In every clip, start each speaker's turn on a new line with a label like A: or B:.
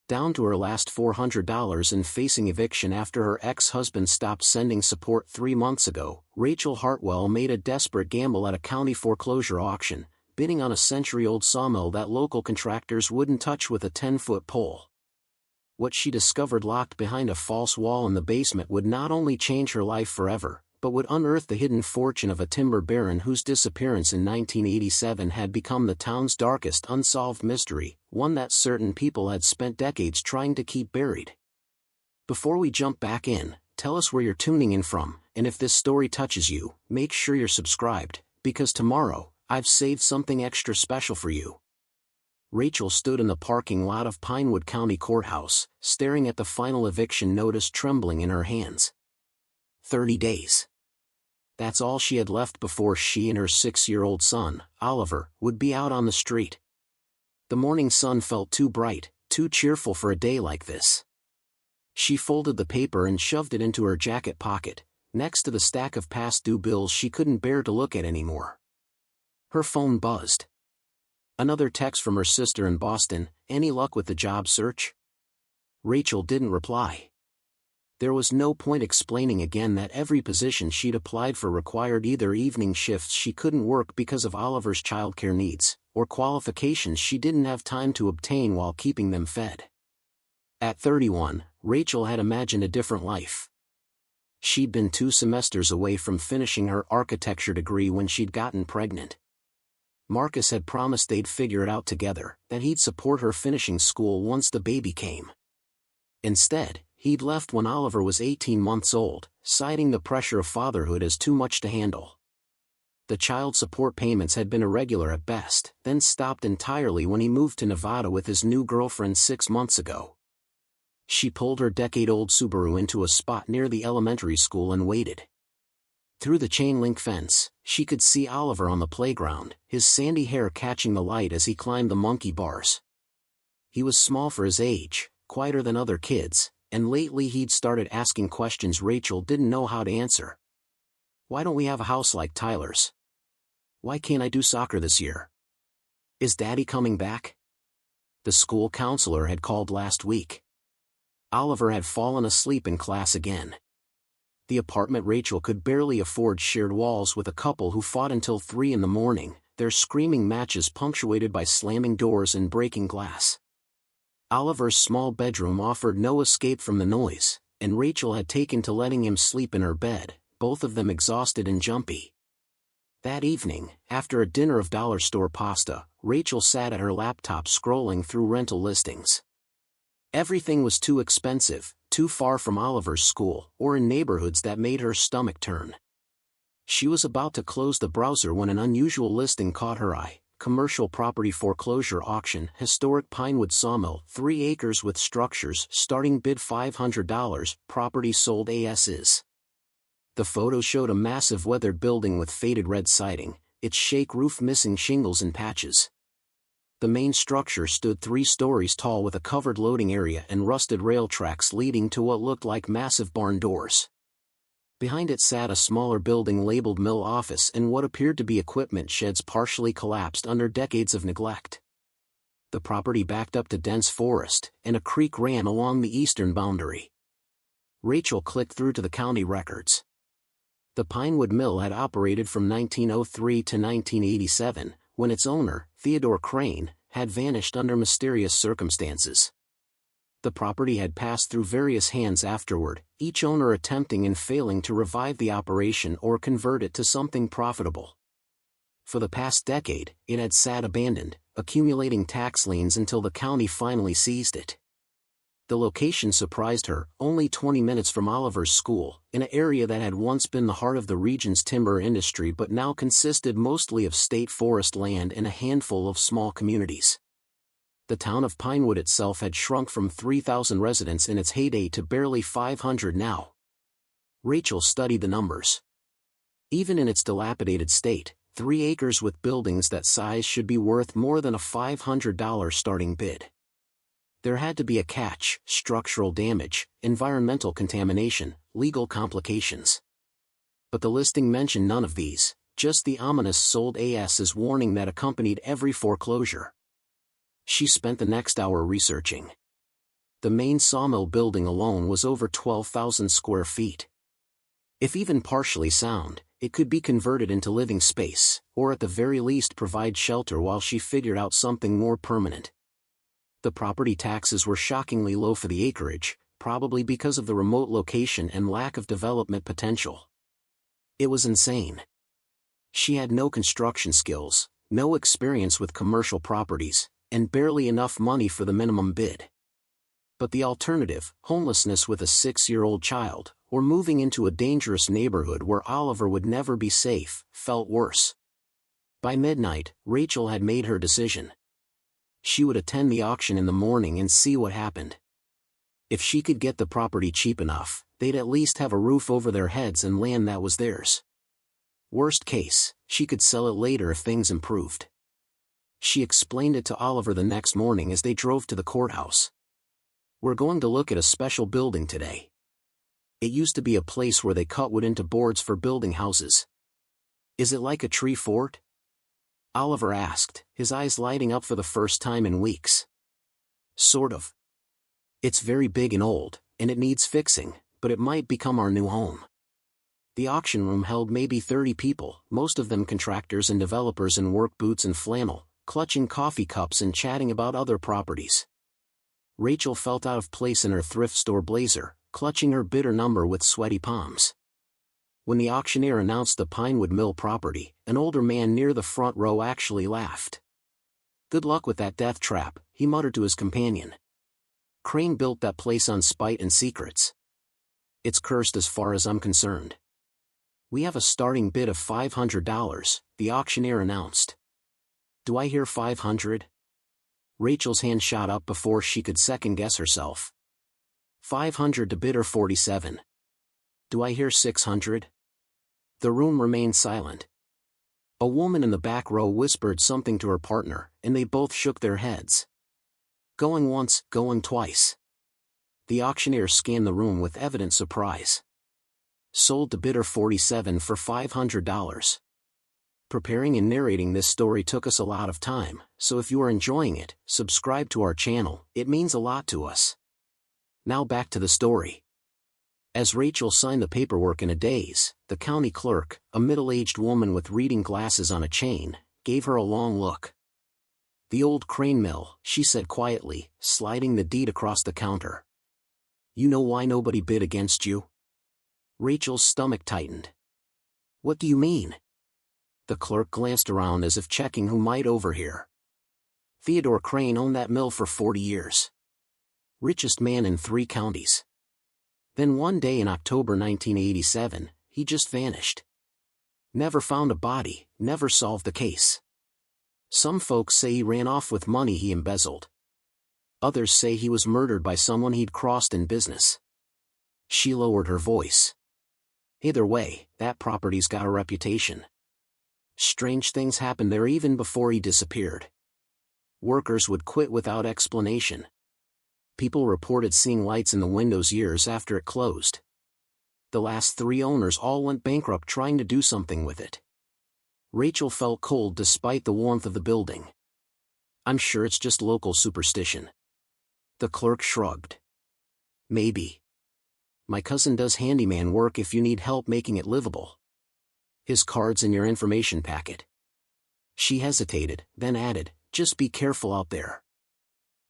A: Down to her last $400 and facing eviction after her ex-husband stopped sending support 3 months ago, Rachel Hartwell made a desperate gamble at a county foreclosure auction, bidding on a century-old sawmill that local contractors wouldn't touch with a 10-foot pole. What she discovered locked behind a false wall in the basement would not only change her life forever, but would unearth the hidden fortune of a timber baron whose disappearance in 1987 had become the town's darkest unsolved mystery, one that certain people had spent decades trying to keep buried. Before we jump back in, tell us where you're tuning in from, and if this story touches you, make sure you're subscribed, because tomorrow, I've saved something extra special for you. Rachel stood in the parking lot of Pinewood County Courthouse, staring at the final eviction notice trembling in her hands. 30 days. That's all she had left before she and her 6-year-old son, Oliver, would be out on the street. The morning sun felt too bright, too cheerful for a day like this. She folded the paper and shoved it into her jacket pocket, next to the stack of past-due bills she couldn't bear to look at anymore. Her phone buzzed. Another text from her sister in Boston. Any luck with the job search? Rachel didn't reply. There was no point explaining again that every position she'd applied for required either evening shifts she couldn't work because of Oliver's childcare needs, or qualifications she didn't have time to obtain while keeping them fed. At 31, Rachel had imagined a different life. She'd been 2 semesters away from finishing her architecture degree when she'd gotten pregnant. Marcus had promised they'd figure it out together, that he'd support her finishing school once the baby came. Instead, he'd left when Oliver was 18 months old, citing the pressure of fatherhood as too much to handle. The child support payments had been irregular at best, then stopped entirely when he moved to Nevada with his new girlfriend 6 months ago. She pulled her decade-old Subaru into a spot near the elementary school and waited. Through the chain-link fence, she could see Oliver on the playground, his sandy hair catching the light as he climbed the monkey bars. He was small for his age, quieter than other kids, and lately he'd started asking questions Rachel didn't know how to answer. Why don't we have a house like Tyler's? Why can't I do soccer this year? Is Daddy coming back? The school counselor had called last week. Oliver had fallen asleep in class again. The apartment Rachel could barely afford shared walls with a couple who fought until 3 in the morning, their screaming matches punctuated by slamming doors and breaking glass. Oliver's small bedroom offered no escape from the noise, and Rachel had taken to letting him sleep in her bed, both of them exhausted and jumpy. That evening, after a dinner of dollar store pasta, Rachel sat at her laptop scrolling through rental listings. Everything was too expensive, too far from Oliver's school, or in neighborhoods that made her stomach turn. She was about to close the browser when an unusual listing caught her eye. Commercial property foreclosure auction, historic Pinewood Sawmill, 3 acres with structures, starting bid $500, property sold as is. The photo showed a massive weathered building with faded red siding, its shake roof missing shingles and patches. The main structure stood 3 stories tall with a covered loading area and rusted rail tracks leading to what looked like massive barn doors. Behind it sat a smaller building labeled mill office and what appeared to be equipment sheds partially collapsed under decades of neglect. The property backed up to dense forest, and a creek ran along the eastern boundary. Rachel clicked through to the county records. The Pinewood Mill had operated from 1903 to 1987, when its owner, Theodore Crane, had vanished under mysterious circumstances. The property had passed through various hands afterward, each owner attempting and failing to revive the operation or convert it to something profitable. For the past decade, it had sat abandoned, accumulating tax liens until the county finally seized it. The location surprised her, only 20 minutes from Oliver's school, in an area that had once been the heart of the region's timber industry but now consisted mostly of state forest land and a handful of small communities. The town of Pinewood itself had shrunk from 3,000 residents in its heyday to barely 500 now. Rachel studied the numbers. Even in its dilapidated state, 3 acres with buildings that size should be worth more than a $500 starting bid. There had to be a catch: structural damage, environmental contamination, legal complications. But the listing mentioned none of these, just the ominous sold as warning that accompanied every foreclosure. She spent the next hour researching. The main sawmill building alone was over 12,000 square feet. If even partially sound, it could be converted into living space, or at the very least provide shelter while she figured out something more permanent. The property taxes were shockingly low for the acreage, probably because of the remote location and lack of development potential. It was insane. She had no construction skills, no experience with commercial properties, and barely enough money for the minimum bid. But the alternative, homelessness with a 6-year-old child, or moving into a dangerous neighborhood where Oliver would never be safe, felt worse. By midnight, Rachel had made her decision. She would attend the auction in the morning and see what happened. If she could get the property cheap enough, they'd at least have a roof over their heads and land that was theirs. Worst case, she could sell it later if things improved. She explained it to Oliver the next morning as they drove to the courthouse. "We're going to look at a special building today. It used to be a place where they cut wood into boards for building houses." "Is it like a tree fort?" Oliver asked, his eyes lighting up for the first time in weeks. "Sort of. It's very big and old, and it needs fixing, but it might become our new home." The auction room held maybe 30 people, most of them contractors and developers in work boots and flannel, clutching coffee cups and chatting about other properties. Rachel felt out of place in her thrift store blazer, clutching her bidder number with sweaty palms. When the auctioneer announced the Pinewood Mill property, an older man near the front row actually laughed. "Good luck with that death trap," he muttered to his companion. "Crane built that place on spite and secrets. It's cursed as far as I'm concerned." "We have a starting bid of $500, the auctioneer announced." "Do I hear 500? Rachel's hand shot up before she could second-guess herself. "500 to bidder 47. "Do I hear 600? The room remained silent. A woman in the back row whispered something to her partner, and they both shook their heads. "Going once, going twice." The auctioneer scanned the room with evident surprise. "Sold to bidder 47 for $500. Preparing and narrating this story took us a lot of time, so if you are enjoying it, subscribe to our channel, it means a lot to us. Now back to the story. As Rachel signed the paperwork in a daze, the county clerk, a middle-aged woman with reading glasses on a chain, gave her a long look. "The old Crane Mill," she said quietly, sliding the deed across the counter. "You know why nobody bid against you?" Rachel's stomach tightened. "What do you mean?" The clerk glanced around as if checking who might overhear. "Theodore Crane owned that mill for 40 years. Richest man in 3 counties. Then one day in October 1987, he just vanished. Never found a body, never solved the case. Some folks say he ran off with money he embezzled. Others say he was murdered by someone he'd crossed in business." She lowered her voice. "Either way, that property's got a reputation. Strange things happened there even before he disappeared. Workers would quit without explanation. People reported seeing lights in the windows years after it closed. The last 3 owners all went bankrupt trying to do something with it." Rachel felt cold despite the warmth of the building. "I'm sure it's just local superstition." The clerk shrugged. "Maybe. My cousin does handyman work if you need help making it livable. His card's in your information packet." She hesitated, then added, "Just be careful out there.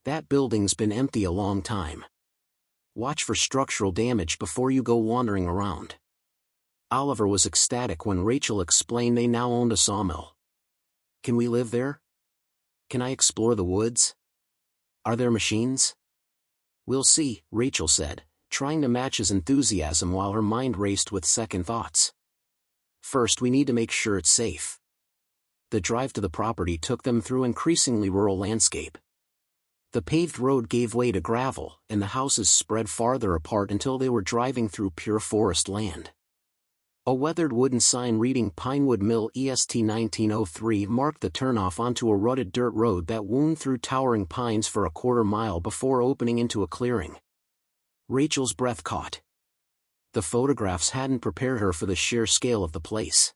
A: That building's been empty a long time. Watch for structural damage before you go wandering around." Oliver was ecstatic when Rachel explained they now owned a sawmill. "Can we live there? Can I explore the woods? Are there machines?" "We'll see," Rachel said, trying to match his enthusiasm while her mind raced with second thoughts. "First we need to make sure it's safe." The drive to the property took them through increasingly rural landscape. The paved road gave way to gravel, and the houses spread farther apart until they were driving through pure forest land. A weathered wooden sign reading Pinewood Mill EST 1903 marked the turnoff onto a rutted dirt road that wound through towering pines for a quarter-mile before opening into a clearing. Rachel's breath caught. The photographs hadn't prepared her for the sheer scale of the place.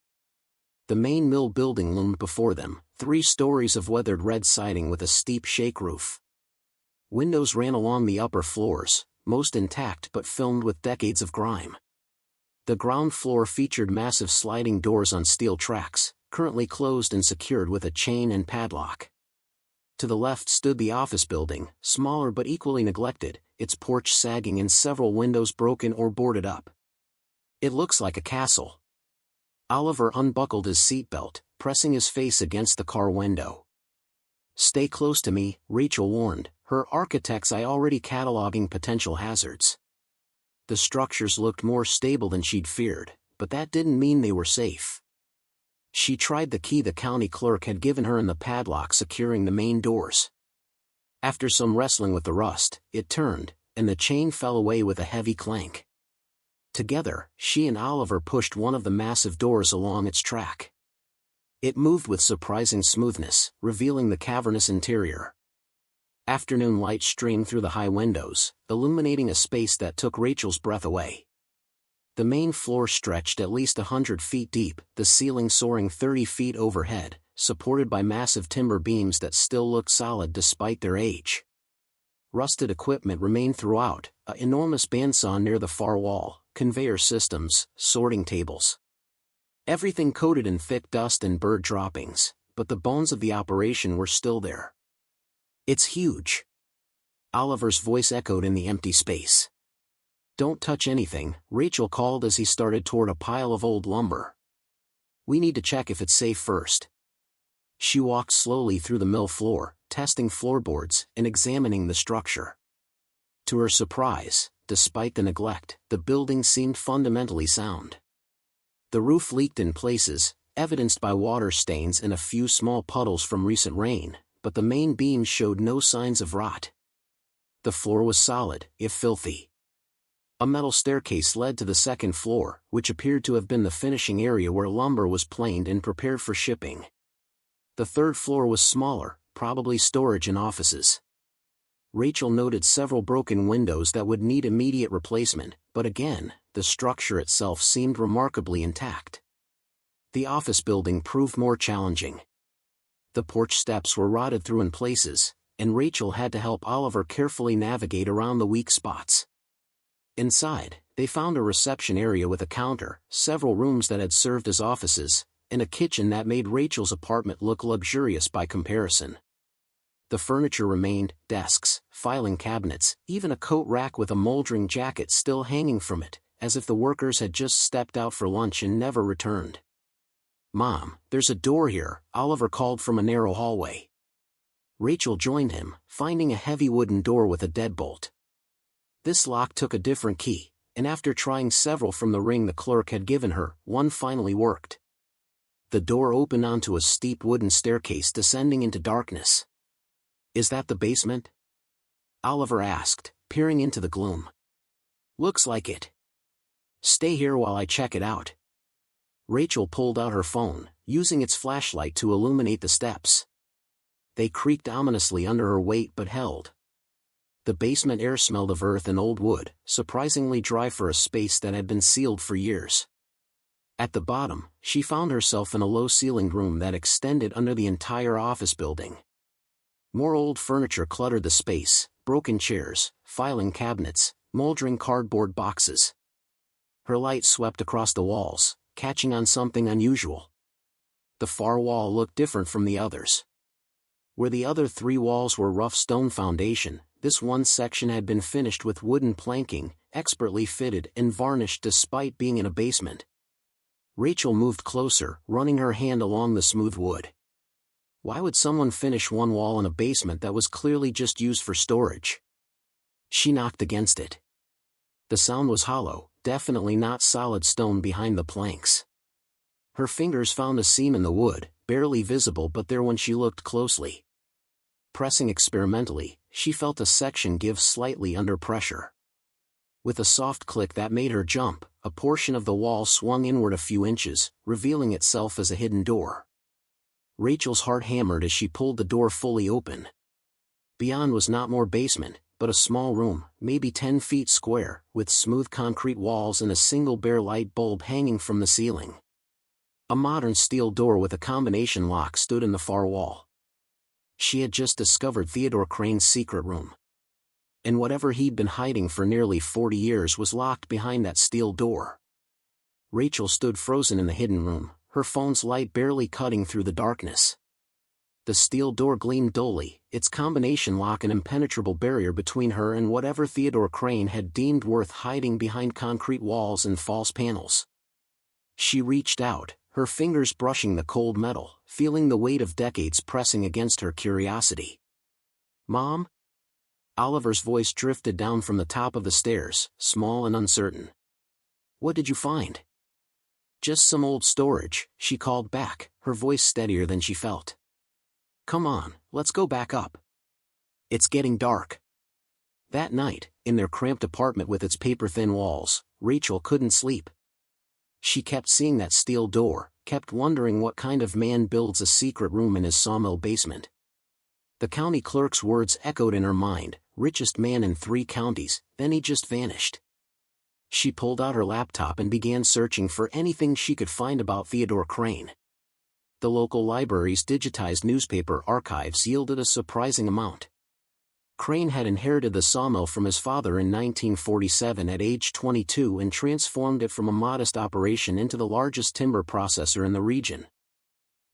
A: The main mill building loomed before them, 3 stories of weathered red siding with a steep shake roof. Windows ran along the upper floors, most intact but filmed with decades of grime. The ground floor featured massive sliding doors on steel tracks, currently closed and secured with a chain and padlock. To the left stood the office building, smaller but equally neglected, its porch sagging and several windows broken or boarded up. "It looks like a castle." Oliver unbuckled his seatbelt, pressing his face against the car window. "Stay close to me," Rachel warned, her architect's eye already cataloging potential hazards. The structures looked more stable than she'd feared, but that didn't mean they were safe. She tried the key the county clerk had given her in the padlock securing the main doors. After some wrestling with the rust, it turned, and the chain fell away with a heavy clank. Together, she and Oliver pushed one of the massive doors along its track. It moved with surprising smoothness, revealing the cavernous interior. Afternoon light streamed through the high windows, illuminating a space that took Rachel's breath away. The main floor stretched at least 100 feet deep, the ceiling soaring 30 feet overhead, supported by massive timber beams that still looked solid despite their age. Rusted equipment remained throughout, an enormous bandsaw near the far wall, conveyor systems, sorting tables. Everything coated in thick dust and bird droppings, but the bones of the operation were still there. "It's huge." Oliver's voice echoed in the empty space. "Don't touch anything," Rachel called as he started toward a pile of old lumber. "We need to check if it's safe first." She walked slowly through the mill floor, testing floorboards and examining the structure. To her surprise, despite the neglect, the building seemed fundamentally sound. The roof leaked in places, evidenced by water stains and a few small puddles from recent rain, but the main beams showed no signs of rot. The floor was solid, if filthy. A metal staircase led to the second floor, which appeared to have been the finishing area where lumber was planed and prepared for shipping. The third floor was smaller, probably storage and offices. Rachel noted several broken windows that would need immediate replacement, but again, the structure itself seemed remarkably intact. The office building proved more challenging. The porch steps were rotted through in places, and Rachel had to help Oliver carefully navigate around the weak spots. Inside, they found a reception area with a counter, several rooms that had served as offices, and a kitchen that made Rachel's apartment look luxurious by comparison. The furniture remained, desks, filing cabinets, even a coat rack with a moldering jacket still hanging from it, as if the workers had just stepped out for lunch and never returned. "Mom, there's a door here," Oliver called from a narrow hallway. Rachel joined him, finding a heavy wooden door with a deadbolt. This lock took a different key, and after trying several from the ring the clerk had given her, one finally worked. The door opened onto a steep wooden staircase descending into darkness. "Is that the basement?" Oliver asked, peering into the gloom. "Looks like it." "Stay here while I check it out." Rachel pulled out her phone, using its flashlight to illuminate the steps. They creaked ominously under her weight but held. The basement air smelled of earth and old wood, surprisingly dry for a space that had been sealed for years. At the bottom, she found herself in a low-ceilinged room that extended under the entire office building. More old furniture cluttered the space, broken chairs, filing cabinets, moldering cardboard boxes. Her light swept across the walls, catching on something unusual. The far wall looked different from the others. Where the other three walls were rough stone foundation, this one section had been finished with wooden planking, expertly fitted and varnished despite being in a basement. Rachel moved closer, running her hand along the smooth wood. Why would someone finish one wall in a basement that was clearly just used for storage? She knocked against it. The sound was hollow, definitely not solid stone behind the planks. Her fingers found a seam in the wood, barely visible but there when she looked closely. Pressing experimentally, she felt a section give slightly under pressure. With a soft click that made her jump, a portion of the wall swung inward a few inches, revealing itself as a hidden door. Rachel's heart hammered as she pulled the door fully open. Beyond was not more basement, but a small room, maybe 10 feet square, with smooth concrete walls and a single bare light bulb hanging from the ceiling. A modern steel door with a combination lock stood in the far wall. She had just discovered Theodore Crane's secret room. And whatever he'd been hiding for nearly 40 years was locked behind that steel door. Rachel stood frozen in the hidden room, her phone's light barely cutting through the darkness. The steel door gleamed dully, its combination lock an impenetrable barrier between her and whatever Theodore Crane had deemed worth hiding behind concrete walls and false panels. She reached out, her fingers brushing the cold metal, feeling the weight of decades pressing against her curiosity. "Mom?" Oliver's voice drifted down from the top of the stairs, small and uncertain. "What did you find?" "Just some old storage," she called back, her voice steadier than she felt. "Come on, let's go back up. It's getting dark." That night, in their cramped apartment with its paper-thin walls, Rachel couldn't sleep. She kept seeing that steel door, kept wondering what kind of man builds a secret room in his sawmill basement. The county clerk's words echoed in her mind, richest man in 3 counties, then he just vanished. She pulled out her laptop and began searching for anything she could find about Theodore Crane. The local library's digitized newspaper archives yielded a surprising amount. Crane had inherited the sawmill from his father in 1947 at age 22 and transformed it from a modest operation into the largest timber processor in the region.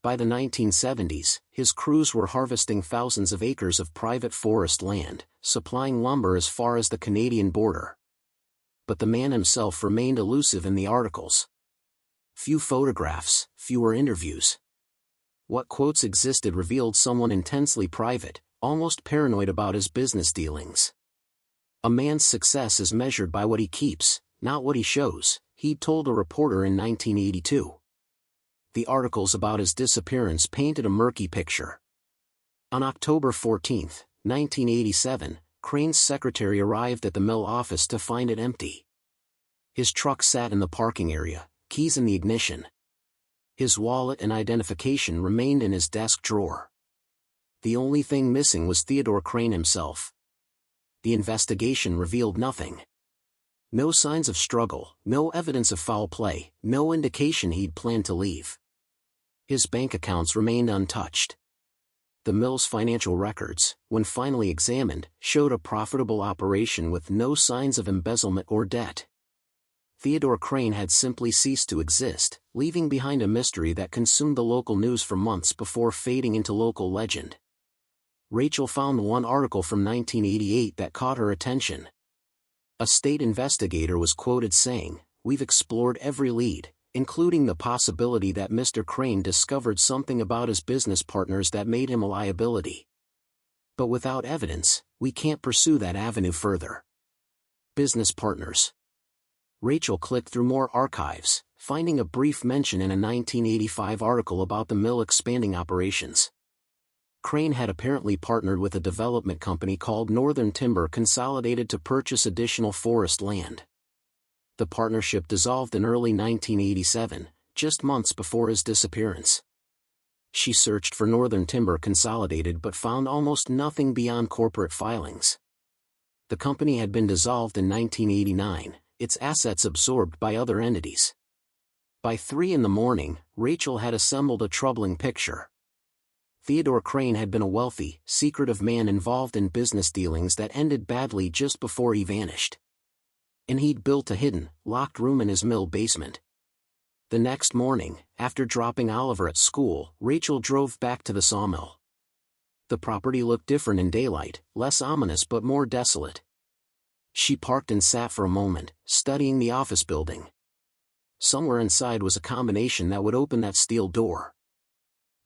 A: By the 1970s, his crews were harvesting thousands of acres of private forest land, supplying lumber as far as the Canadian border. But the man himself remained elusive in the articles. Few photographs, fewer interviews. What quotes existed revealed someone intensely private, almost paranoid about his business dealings. "A man's success is measured by what he keeps, not what he shows," he told a reporter in 1982. The articles about his disappearance painted a murky picture. On October 14, 1987, Crane's secretary arrived at the mill office to find it empty. His truck sat in the parking area, keys in the ignition. His wallet and identification remained in his desk drawer. The only thing missing was Theodore Crane himself. The investigation revealed nothing. No signs of struggle, no evidence of foul play, no indication he'd planned to leave. His bank accounts remained untouched. The mill's financial records, when finally examined, showed a profitable operation with no signs of embezzlement or debt. Theodore Crane had simply ceased to exist, leaving behind a mystery that consumed the local news for months before fading into local legend. Rachel found one article from 1988 that caught her attention. A state investigator was quoted saying, "We've explored every lead, including the possibility that Mr. Crane discovered something about his business partners that made him a liability. But without evidence, we can't pursue that avenue further." Business partners. Rachel clicked through more archives, finding a brief mention in a 1985 article about the mill expanding operations. Crane had apparently partnered with a development company called Northern Timber Consolidated to purchase additional forest land. The partnership dissolved in early 1987, just months before his disappearance. She searched for Northern Timber Consolidated but found almost nothing beyond corporate filings. The company had been dissolved in 1989, its assets absorbed by other entities. By 3 in the morning, Rachel had assembled a troubling picture. Theodore Crane had been a wealthy, secretive man involved in business dealings that ended badly just before he vanished. And he'd built a hidden, locked room in his mill basement. The next morning, after dropping Oliver at school, Rachel drove back to the sawmill. The property looked different in daylight, less ominous but more desolate. She parked and sat for a moment, studying the office building. Somewhere inside was a combination that would open that steel door.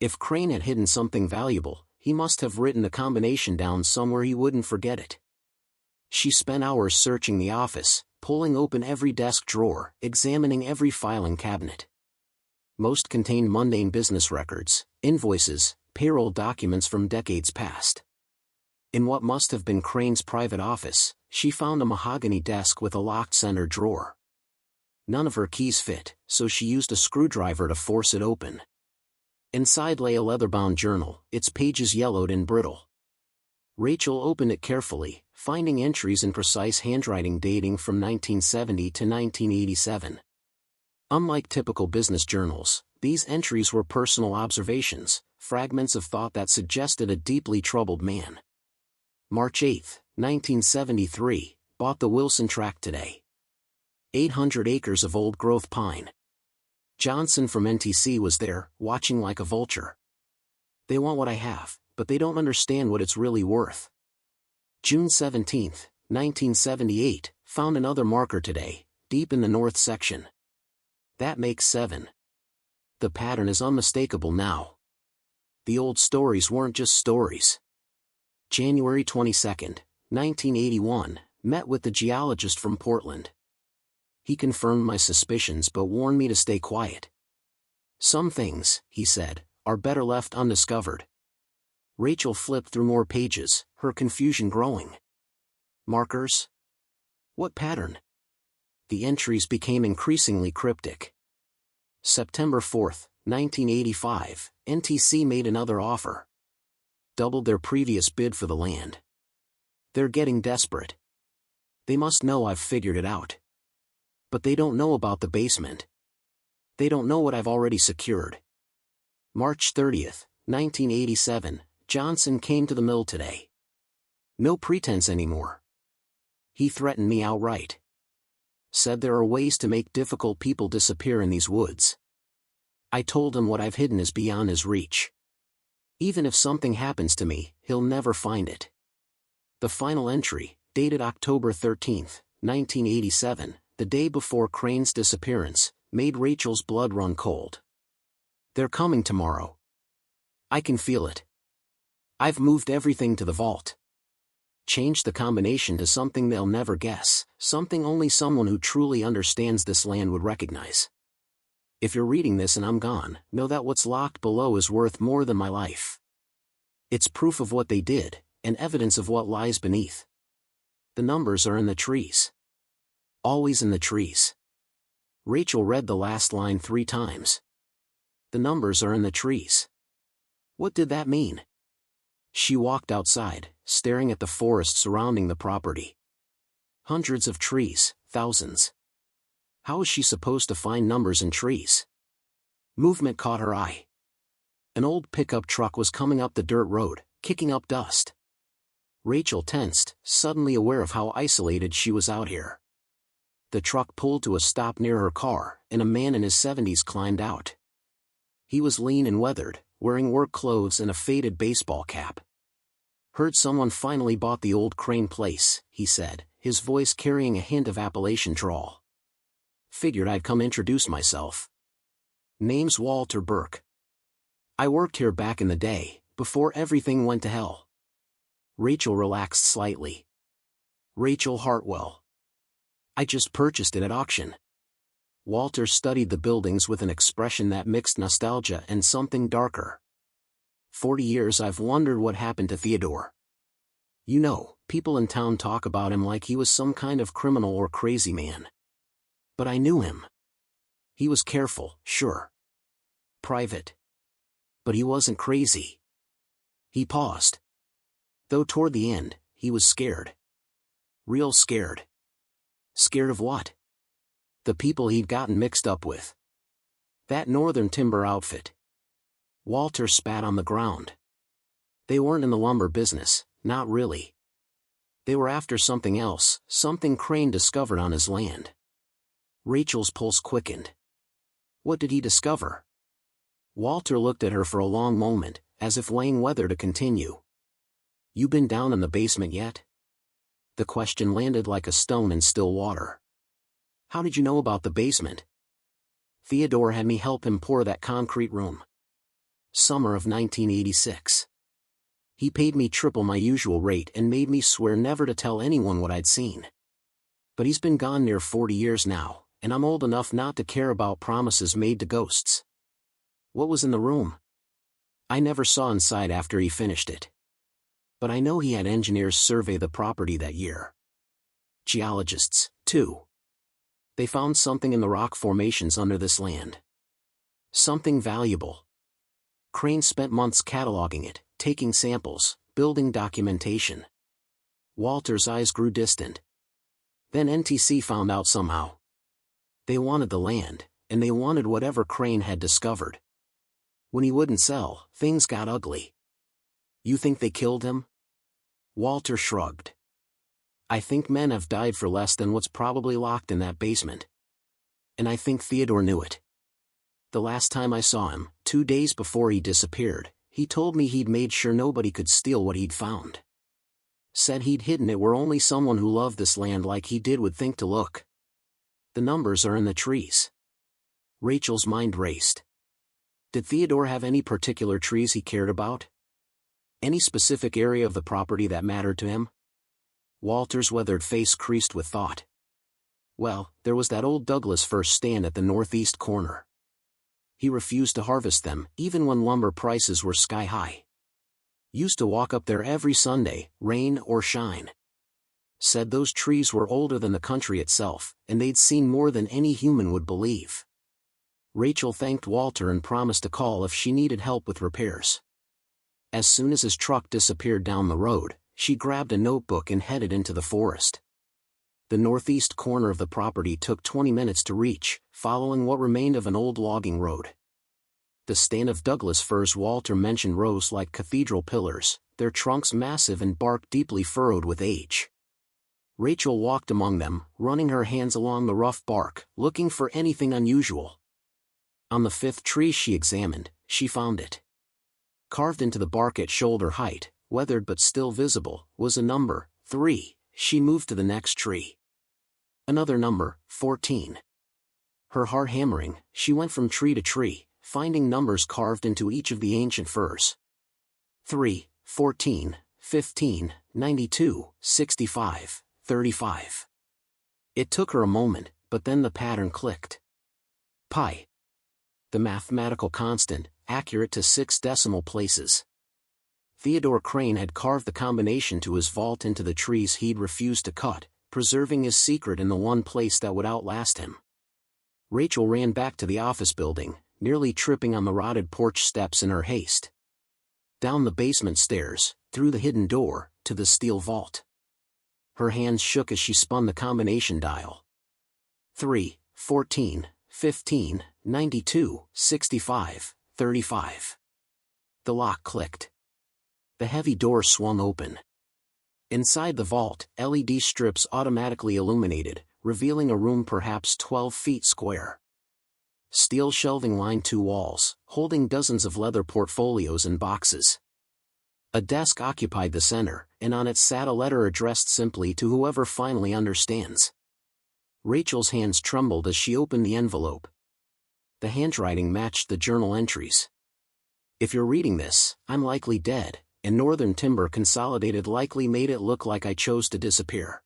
A: If Crane had hidden something valuable, he must have written the combination down somewhere he wouldn't forget it. She spent hours searching the office, pulling open every desk drawer, examining every filing cabinet. Most contained mundane business records, invoices, payroll documents from decades past. In what must have been Crane's private office, she found a mahogany desk with a locked center drawer. None of her keys fit, so she used a screwdriver to force it open. Inside lay a leather-bound journal, its pages yellowed and brittle. Rachel opened it carefully, finding entries in precise handwriting dating from 1970 to 1987. Unlike typical business journals, these entries were personal observations, fragments of thought that suggested a deeply troubled man. March 8, 1973, bought the Wilson tract today. 800 acres of old-growth pine. Johnson from NTC was there, watching like a vulture. They want what I have, but they don't understand what it's really worth. June 17, 1978, found another marker today, deep in the north section. That makes 7. The pattern is unmistakable now. The old stories weren't just stories. January 22, 1981, met with the geologist from Portland. He confirmed my suspicions but warned me to stay quiet. Some things, he said, are better left undiscovered. Rachel flipped through more pages, her confusion growing. Markers? What pattern? The entries became increasingly cryptic. September 4, 1985, NTC made another offer. Doubled their previous bid for the land. They're getting desperate. They must know I've figured it out. But they don't know about the basement. They don't know what I've already secured. March 30, 1987, Johnson came to the mill today. No pretense anymore. He threatened me outright. Said there are ways to make difficult people disappear in these woods. I told him what I've hidden is beyond his reach. Even if something happens to me, he'll never find it. The final entry, dated October 13, 1987, the day before Crane's disappearance, made Rachel's blood run cold. They're coming tomorrow. I can feel it. I've moved everything to the vault. Changed the combination to something they'll never guess, something only someone who truly understands this land would recognize. If you're reading this and I'm gone, know that what's locked below is worth more than my life. It's proof of what they did, and evidence of what lies beneath. The numbers are in the trees. Always in the trees. Rachel read the last line 3 times. The numbers are in the trees. What did that mean? She walked outside, staring at the forest surrounding the property. Hundreds of trees, thousands. How is she supposed to find numbers in trees? Movement caught her eye. An old pickup truck was coming up the dirt road, kicking up dust. Rachel tensed, suddenly aware of how isolated she was out here. The truck pulled to a stop near her car, and a man in his 70s climbed out. He was lean and weathered, wearing work clothes and a faded baseball cap. Heard someone finally bought the old Crane place, he said, his voice carrying a hint of Appalachian drawl. Figured I'd come introduce myself. Name's Walter Burke. I worked here back in the day, before everything went to hell. Rachel relaxed slightly. Rachel Hartwell. I just purchased it at auction. Walter studied the buildings with an expression that mixed nostalgia and something darker. 40 years I've wondered what happened to Theodore. You know, people in town talk about him like he was some kind of criminal or crazy man. But I knew him. He was careful, sure. Private. But he wasn't crazy. He paused. Though toward the end, he was scared. Real scared. Scared of what? The people he'd gotten mixed up with. That northern timber outfit. Walter spat on the ground. They weren't in the lumber business, not really. They were after something else, something Crane discovered on his land. Rachel's pulse quickened. What did he discover? Walter looked at her for a long moment, as if weighing whether to continue. You been down in the basement yet? The question landed like a stone in still water. How did you know about the basement? Theodore had me help him pour that concrete room. Summer of 1986. He paid me triple my usual rate and made me swear never to tell anyone what I'd seen. But he's been gone near 40 years now, and I'm old enough not to care about promises made to ghosts. What was in the room? I never saw inside after he finished it. But I know he had engineers survey the property that year. Geologists, too. They found something in the rock formations under this land. Something valuable. Crane spent months cataloging it, taking samples, building documentation. Walter's eyes grew distant. Then NTC found out somehow. They wanted the land, and they wanted whatever Crane had discovered. When he wouldn't sell, things got ugly. You think they killed him? Walter shrugged. I think men have died for less than what's probably locked in that basement. And I think Theodore knew it. The last time I saw him, 2 days before he disappeared, he told me he'd made sure nobody could steal what he'd found. Said he'd hidden it where only someone who loved this land like he did would think to look. The numbers are in the trees. Rachel's mind raced. Did Theodore have any particular trees he cared about? Any specific area of the property that mattered to him? Walter's weathered face creased with thought. Well, there was that old Douglas fir stand at the northeast corner. He refused to harvest them, even when lumber prices were sky-high. Used to walk up there every Sunday, rain or shine. Said those trees were older than the country itself, and they'd seen more than any human would believe. Rachel thanked Walter and promised to call if she needed help with repairs. As soon as his truck disappeared down the road, she grabbed a notebook and headed into the forest. The northeast corner of the property took 20 minutes to reach, following what remained of an old logging road. The stand of Douglas firs Walter mentioned rose like cathedral pillars, their trunks massive and bark deeply furrowed with age. Rachel walked among them, running her hands along the rough bark, looking for anything unusual. On the 5th tree she examined, she found it. Carved into the bark at shoulder height, weathered but still visible, was a number, 3. She moved to the next tree. Another number, 14. Her heart hammering, she went from tree to tree, finding numbers carved into each of the ancient firs. 3, 14, 15, 92, 65, 35. It took her a moment, but then the pattern clicked. Pi. The mathematical constant, accurate to 6 decimal places. Theodore Crane had carved the combination to his vault into the trees he'd refused to cut, preserving his secret in the one place that would outlast him. Rachel ran back to the office building, nearly tripping on the rotted porch steps in her haste. Down the basement stairs, through the hidden door, to the steel vault. Her hands shook as she spun the combination dial. 3, 14, 15, 92, 65, 35. The lock clicked. The heavy door swung open. Inside the vault, LED strips automatically illuminated, revealing a room perhaps 12 feet square. Steel shelving lined 2 walls, holding dozens of leather portfolios and boxes. A desk occupied the center, and on it sat a letter addressed simply to whoever finally understands. Rachel's hands trembled as she opened the envelope. The handwriting matched the journal entries. If you're reading this, I'm likely dead, and Northern Timber Consolidated likely made it look like I chose to disappear.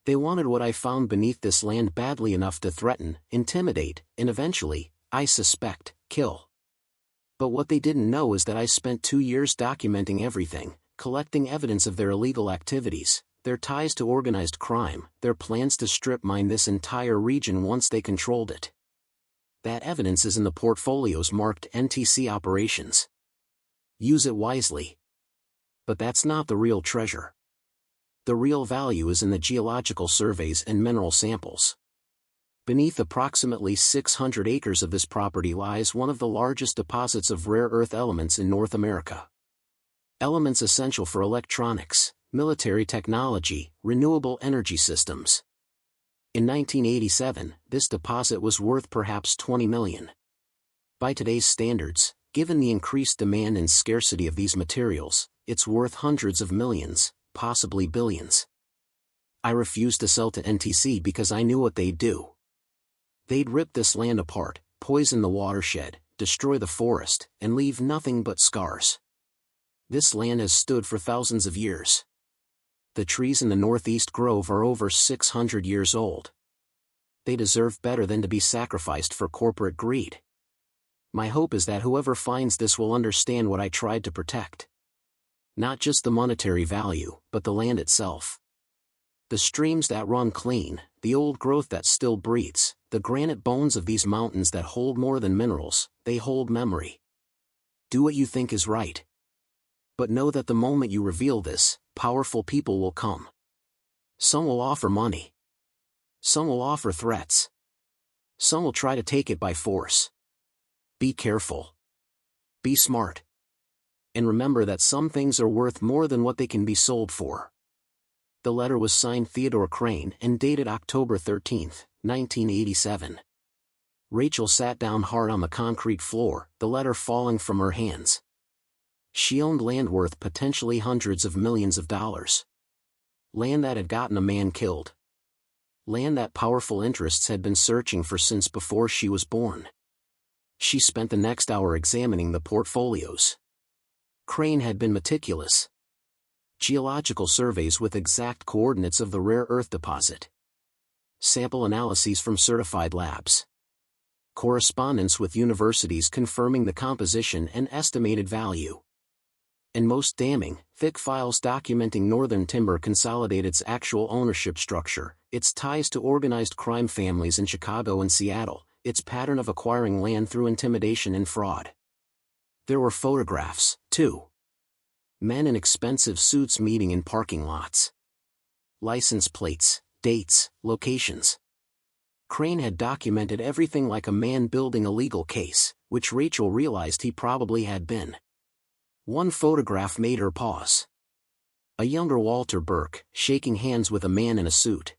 A: They wanted what I found beneath this land badly enough to threaten, intimidate, and eventually, I suspect, kill. But what they didn't know is that I spent 2 years documenting everything, collecting evidence of their illegal activities, their ties to organized crime, their plans to strip mine this entire region once they controlled it. That evidence is in the portfolios marked NTC Operations. Use it wisely. But that's not the real treasure. The real value is in the geological surveys and mineral samples. Beneath approximately 600 acres of this property lies one of the largest deposits of rare earth elements in North America. Elements essential for electronics, military technology, renewable energy systems. In 1987, this deposit was worth perhaps $20 million. By today's standards, given the increased demand and scarcity of these materials, it's worth hundreds of millions, possibly billions. I refused to sell to NTC because I knew what they'd do. They'd rip this land apart, poison the watershed, destroy the forest, and leave nothing but scars. This land has stood for thousands of years. The trees in the northeast grove are over 600 years old. They deserve better than to be sacrificed for corporate greed. My hope is that whoever finds this will understand what I tried to protect. Not just the monetary value, but the land itself. The streams that run clean, the old growth that still breathes, the granite bones of these mountains that hold more than minerals, they hold memory. Do what you think is right. But know that the moment you reveal this, powerful people will come. Some will offer money. Some will offer threats. Some will try to take it by force. Be careful. Be smart. And remember that some things are worth more than what they can be sold for. The letter was signed Theodore Crane and dated October 13, 1987. Rachel sat down hard on the concrete floor, the letter falling from her hands. She owned land worth potentially hundreds of millions of dollars. Land that had gotten a man killed. Land that powerful interests had been searching for since before she was born. She spent the next hour examining the portfolios. Crane had been meticulous. Geological surveys with exact coordinates of the rare earth deposit. Sample analyses from certified labs. Correspondence with universities confirming the composition and estimated value. And most damning, thick files documenting Northern Timber Consolidated's actual ownership structure, its ties to organized crime families in Chicago and Seattle, its pattern of acquiring land through intimidation and fraud. There were photographs, too. Men in expensive suits meeting in parking lots. License plates, dates, locations. Crane had documented everything like a man building a legal case, which Rachel realized he probably had been. One photograph made her pause. A younger Walter Burke, shaking hands with a man in a suit.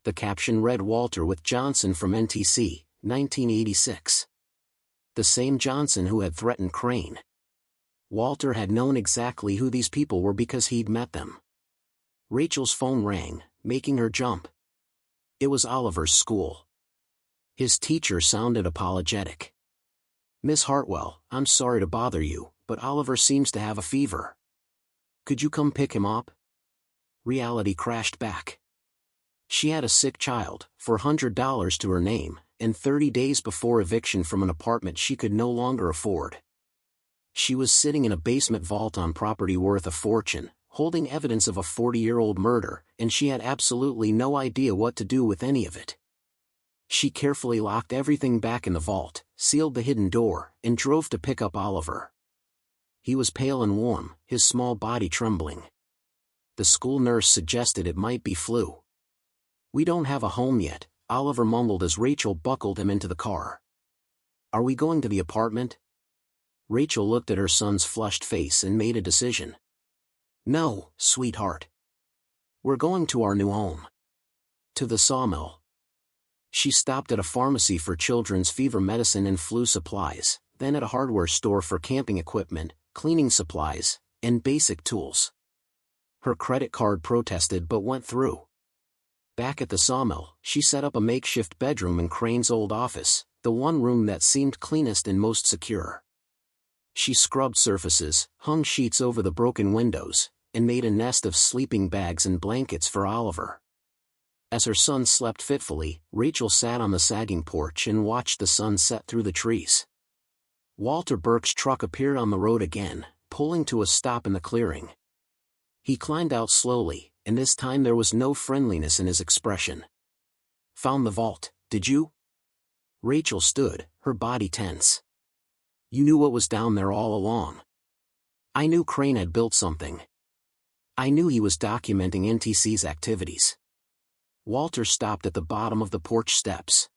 A: The caption read Walter with Johnson from NTC, 1986. The same Johnson who had threatened Crane. Walter had known exactly who these people were because he'd met them. Rachel's phone rang, making her jump. It was Oliver's school. His teacher sounded apologetic. "Miss Hartwell, I'm sorry to bother you, but Oliver seems to have a fever. Could you come pick him up?" Reality crashed back. She had a sick child, $400 to her name, and 30 days before eviction from an apartment she could no longer afford. She was sitting in a basement vault on property worth a fortune, holding evidence of a 40-year-old murder, and she had absolutely no idea what to do with any of it. She carefully locked everything back in the vault, sealed the hidden door, and drove to pick up Oliver. He was pale and warm, his small body trembling. The school nurse suggested it might be flu. "We don't have a home yet," Oliver mumbled as Rachel buckled him into the car. "Are we going to the apartment?" Rachel looked at her son's flushed face and made a decision. "No, sweetheart. We're going to our new home. To the Sawmill." She stopped at a pharmacy for children's fever medicine and flu supplies, then at a hardware store for camping equipment, cleaning supplies, and basic tools. Her credit card protested but went through. Back at the Sawmill, she set up a makeshift bedroom in Crane's old office, the one room that seemed cleanest and most secure. She scrubbed surfaces, hung sheets over the broken windows, and made a nest of sleeping bags and blankets for Oliver. As her son slept fitfully, Rachel sat on the sagging porch and watched the sun set through the trees. Walter Burke's truck appeared on the road again, pulling to a stop in the clearing. He climbed out slowly, and this time there was no friendliness in his expression. "Found the vault, did you?" Rachel stood, her body tense. "You knew what was down there all along." "I knew Crane had built something. I knew he was documenting NTC's activities." Walter stopped at the bottom of the porch steps.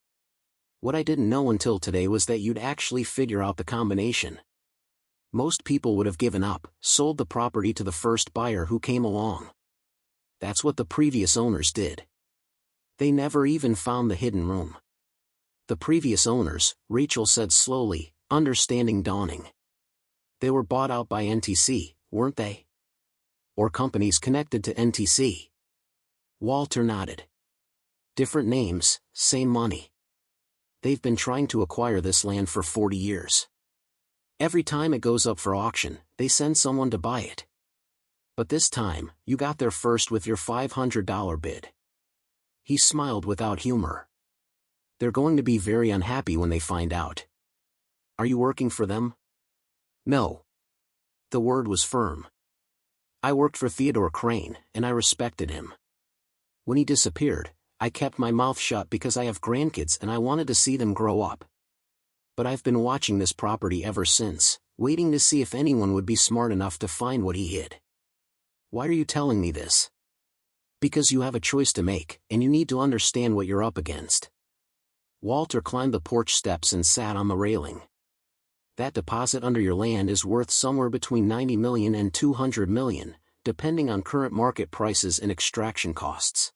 A: "What I didn't know until today was that you'd actually figure out the combination. Most people would have given up, sold the property to the first buyer who came along. That's what the previous owners did. They never even found the hidden room." "The previous owners," Rachel said slowly, understanding dawning. "They were bought out by NTC, weren't they? Or companies connected to NTC?" Walter nodded. "Different names, same money. They've been trying to acquire this land for 40 years. Every time it goes up for auction, they send someone to buy it. But this time, you got there first with your $500 bid." He smiled without humor. "They're going to be very unhappy when they find out." "Are you working for them?" "No." The word was firm. "I worked for Theodore Crane, and I respected him. When he disappeared, I kept my mouth shut because I have grandkids and I wanted to see them grow up. But I've been watching this property ever since, waiting to see if anyone would be smart enough to find what he hid." "Why are you telling me this?" "Because you have a choice to make, and you need to understand what you're up against." Walter climbed the porch steps and sat on the railing. "That deposit under your land is worth somewhere between $90 million and $200 million, depending on current market prices and extraction costs.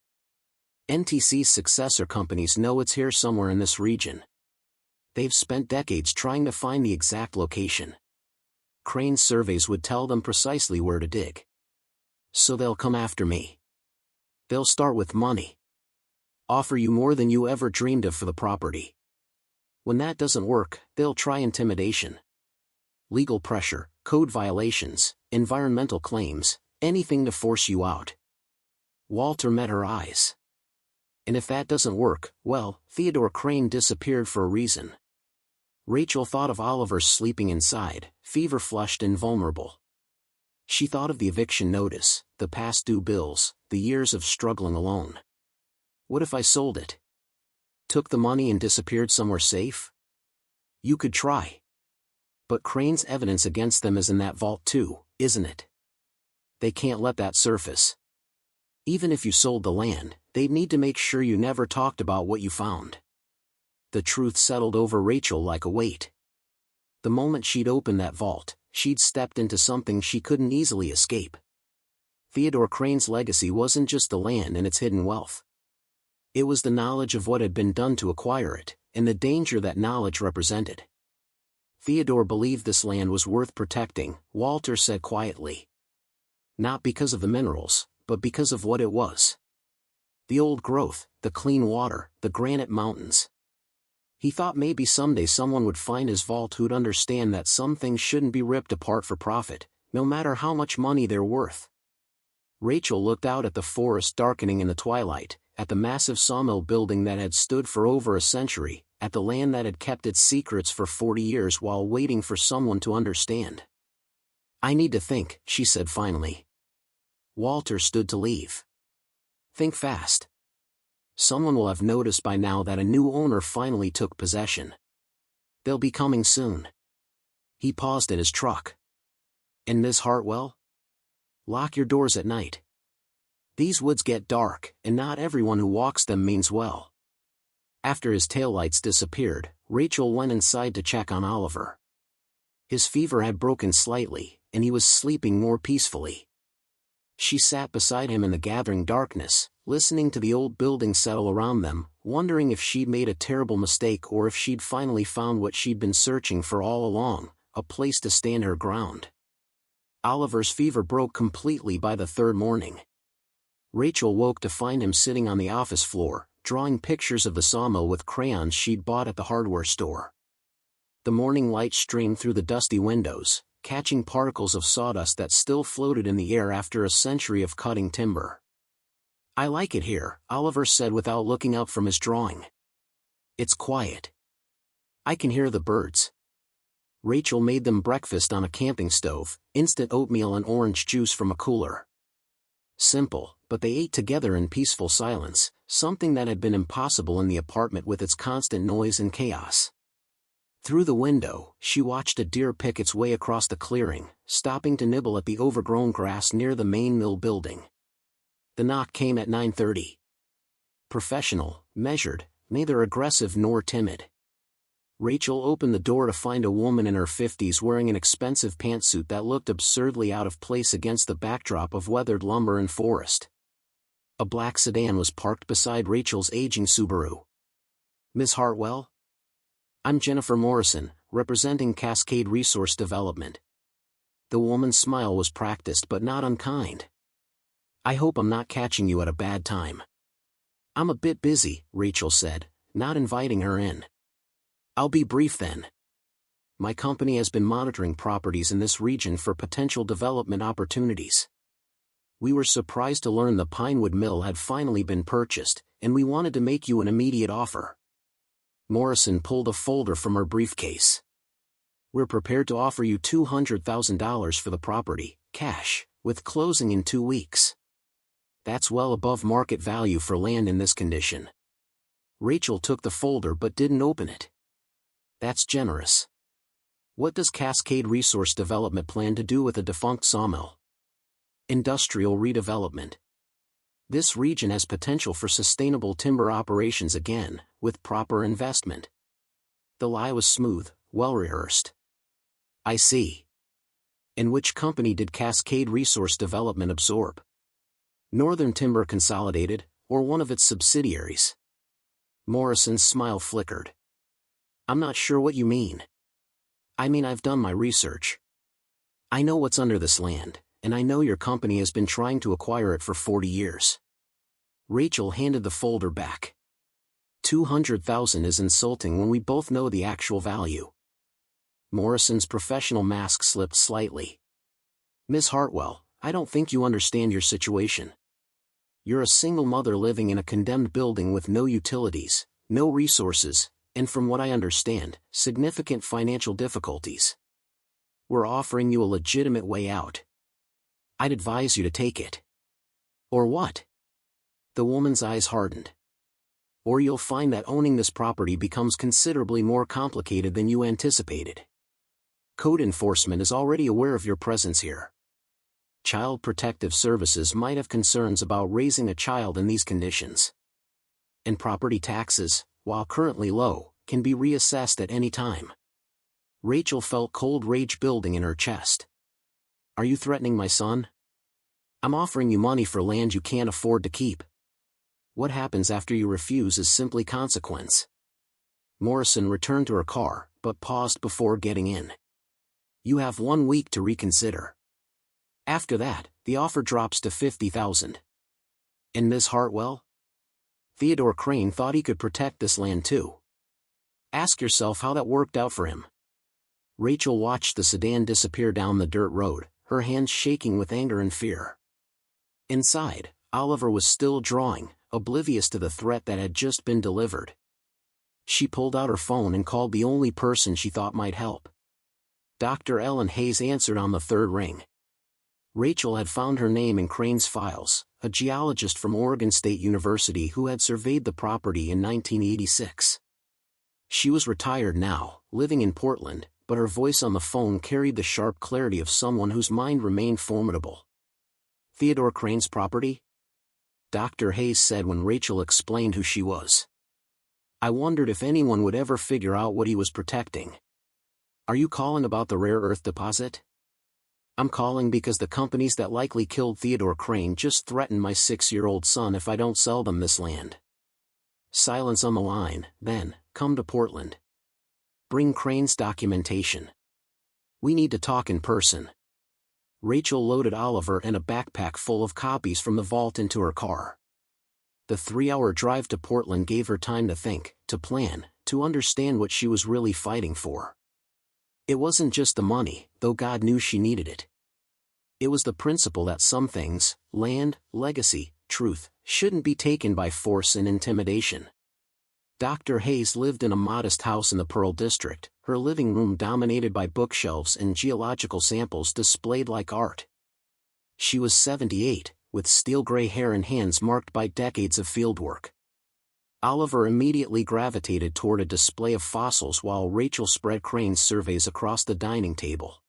A: NTC's successor companies know it's here somewhere in this region. They've spent decades trying to find the exact location. Crane's surveys would tell them precisely where to dig. So they'll come after me. They'll start with money. Offer you more than you ever dreamed of for the property. When that doesn't work, they'll try intimidation. Legal pressure, code violations, environmental claims, anything to force you out. Walter met her eyes. And if that doesn't work, well, Theodore Crane disappeared for a reason. Rachel thought of Oliver sleeping inside, fever-flushed and vulnerable. She thought of the eviction notice, the past due bills, the years of struggling alone. What if I sold it? Took the money and disappeared somewhere safe? You could try. But Crane's evidence against them is in that vault too, isn't it? They can't let that surface. Even if you sold the land, they'd need to make sure you never talked about what you found. The truth settled over Rachel like a weight. The moment she'd opened that vault, she'd stepped into something she couldn't easily escape. Theodore Crane's legacy wasn't just the land and its hidden wealth. It was the knowledge of what had been done to acquire it, and the danger that knowledge represented. Theodore believed this land was worth protecting, Walter said quietly. Not because of the minerals, but because of what it was. The old growth, the clean water, the granite mountains. He thought maybe someday someone would find his vault who'd understand that some things shouldn't be ripped apart for profit, no matter how much money they're worth. Rachel looked out at the forest darkening in the twilight, at the massive sawmill building that had stood for over a century, at the land that had kept its secrets for 40 years while waiting for someone to understand. I need to think, she said finally. Walter stood to leave. Think fast. Someone will have noticed by now that a new owner finally took possession. They'll be coming soon. He paused at his truck. And Miss Hartwell? Lock your doors at night. These woods get dark, and not everyone who walks them means well. After his taillights disappeared, Rachel went inside to check on Oliver. His fever had broken slightly, and he was sleeping more peacefully. She sat beside him in the gathering darkness, listening to the old building settle around them, wondering if she'd made a terrible mistake or if she'd finally found what she'd been searching for all along, a place to stand her ground. Oliver's fever broke completely by the third morning. Rachel woke to find him sitting on the office floor, drawing pictures of the sawmill with crayons she'd bought at the hardware store. The morning light streamed through the dusty windows, catching particles of sawdust that still floated in the air after a century of cutting timber. I like it here, Oliver said without looking up from his drawing. It's quiet. I can hear the birds. Rachel made them breakfast on a camping stove, instant oatmeal and orange juice from a cooler. Simple, but they ate together in peaceful silence, something that had been impossible in the apartment with its constant noise and chaos. Through the window, she watched a deer pick its way across the clearing, stopping to nibble at the overgrown grass near the main mill building. The knock came at 9:30. Professional, measured, neither aggressive nor timid. Rachel opened the door to find a woman in her 50s wearing an expensive pantsuit that looked absurdly out of place against the backdrop of weathered lumber and forest. A black sedan was parked beside Rachel's aging Subaru. Miss Hartwell? I'm Jennifer Morrison, representing Cascade Resource Development. The woman's smile was practiced but not unkind. I hope I'm not catching you at a bad time. I'm a bit busy, Rachel said, not inviting her in. I'll be brief then. My company has been monitoring properties in this region for potential development opportunities. We were surprised to learn the Pinewood Mill had finally been purchased, and we wanted to make you an immediate offer. Morrison pulled a folder from her briefcase. We're prepared to offer you $200,000 for the property, cash, with closing in 2 weeks. That's well above market value for land in this condition. Rachel took the folder but didn't open it. That's generous. What does Cascade Resource Development plan to do with a defunct sawmill? Industrial redevelopment. This region has potential for sustainable timber operations again, with proper investment. The lie was smooth, well rehearsed. I see. And which company did Cascade Resource Development absorb? Northern Timber Consolidated, or one of its subsidiaries? Morrison's smile flickered. I'm not sure what you mean. I mean, I've done my research. I know what's under this land, and I know your company has been trying to acquire it for 40 years. Rachel handed the folder back. $200,000 is insulting when we both know the actual value. Morrison's professional mask slipped slightly. Miss Hartwell, I don't think you understand your situation. You're a single mother living in a condemned building with no utilities, no resources, and from what I understand, significant financial difficulties. We're offering you a legitimate way out. I'd advise you to take it. Or what? The woman's eyes hardened. Or you'll find that owning this property becomes considerably more complicated than you anticipated. Code enforcement is already aware of your presence here. Child Protective Services might have concerns about raising a child in these conditions. And property taxes, while currently low, can be reassessed at any time. Rachel felt cold rage building in her chest. Are you threatening my son? I'm offering you money for land you can't afford to keep. What happens after you refuse is simply consequence. Morrison returned to her car, but paused before getting in. You have 1 week to reconsider. After that, the offer drops to $50,000. And Ms. Hartwell? Theodore Crane thought he could protect this land too. Ask yourself how that worked out for him. Rachel watched the sedan disappear down the dirt road, her hands shaking with anger and fear. Inside, Oliver was still drawing, oblivious to the threat that had just been delivered. She pulled out her phone and called the only person she thought might help. Dr. Ellen Hayes answered on the third ring. Rachel had found her name in Crane's files, a geologist from Oregon State University who had surveyed the property in 1986. She was retired now, living in Portland, but her voice on the phone carried the sharp clarity of someone whose mind remained formidable. Theodore Crane's property? Dr. Hayes said when Rachel explained who she was. I wondered if anyone would ever figure out what he was protecting. Are you calling about the rare earth deposit? I'm calling because the companies that likely killed Theodore Crane just threatened my 6-year-old son if I don't sell them this land. Silence on the line, then, come to Portland. Bring Crane's documentation. We need to talk in person. Rachel loaded Oliver and a backpack full of copies from the vault into her car. The 3-hour drive to Portland gave her time to think, to plan, to understand what she was really fighting for. It wasn't just the money, though God knew she needed it. It was the principle that some things, land, legacy, truth, shouldn't be taken by force and intimidation. Dr. Hayes lived in a modest house in the Pearl District, her living room dominated by bookshelves and geological samples displayed like art. She was 78, with steel-gray hair and hands marked by decades of fieldwork. Oliver immediately gravitated toward a display of fossils while Rachel spread Crane's surveys across the dining table.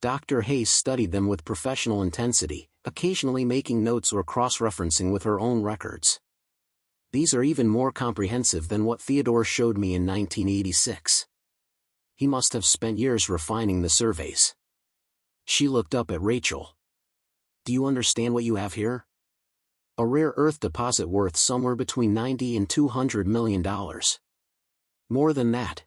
A: Dr. Hayes studied them with professional intensity, occasionally making notes or cross-referencing with her own records. These are even more comprehensive than what Theodore showed me in 1986. He must have spent years refining the surveys. She looked up at Rachel. Do you understand what you have here? A rare earth deposit worth somewhere between $90 and $200 million. More than that.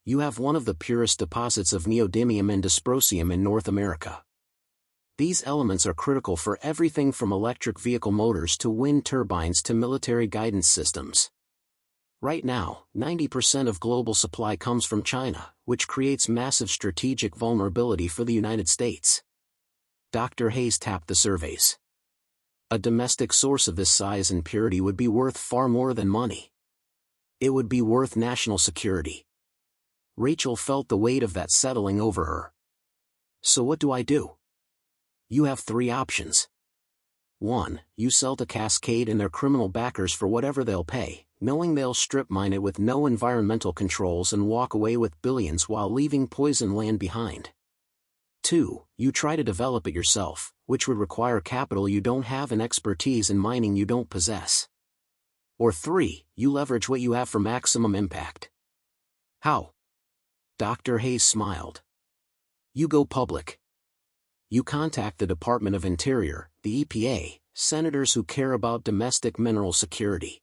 A: You have one of the purest deposits of neodymium and dysprosium in North America. These elements are critical for everything from electric vehicle motors to wind turbines to military guidance systems. Right now, 90% of global supply comes from China, which creates massive strategic vulnerability for the United States. Dr. Hayes tapped the surveys. A domestic source of this size and purity would be worth far more than money. It would be worth national security. Rachel felt the weight of that settling over her. So what do I do? You have 3 options. 1. You sell to Cascade and their criminal backers for whatever they'll pay, knowing they'll strip mine it with no environmental controls and walk away with billions while leaving poison land behind. 2. You try to develop it yourself, which would require capital you don't have and expertise in mining you don't possess. Or 3. You leverage what you have for maximum impact. How? Dr. Hayes smiled. You go public. You contact the Department of Interior, the EPA, senators who care about domestic mineral security.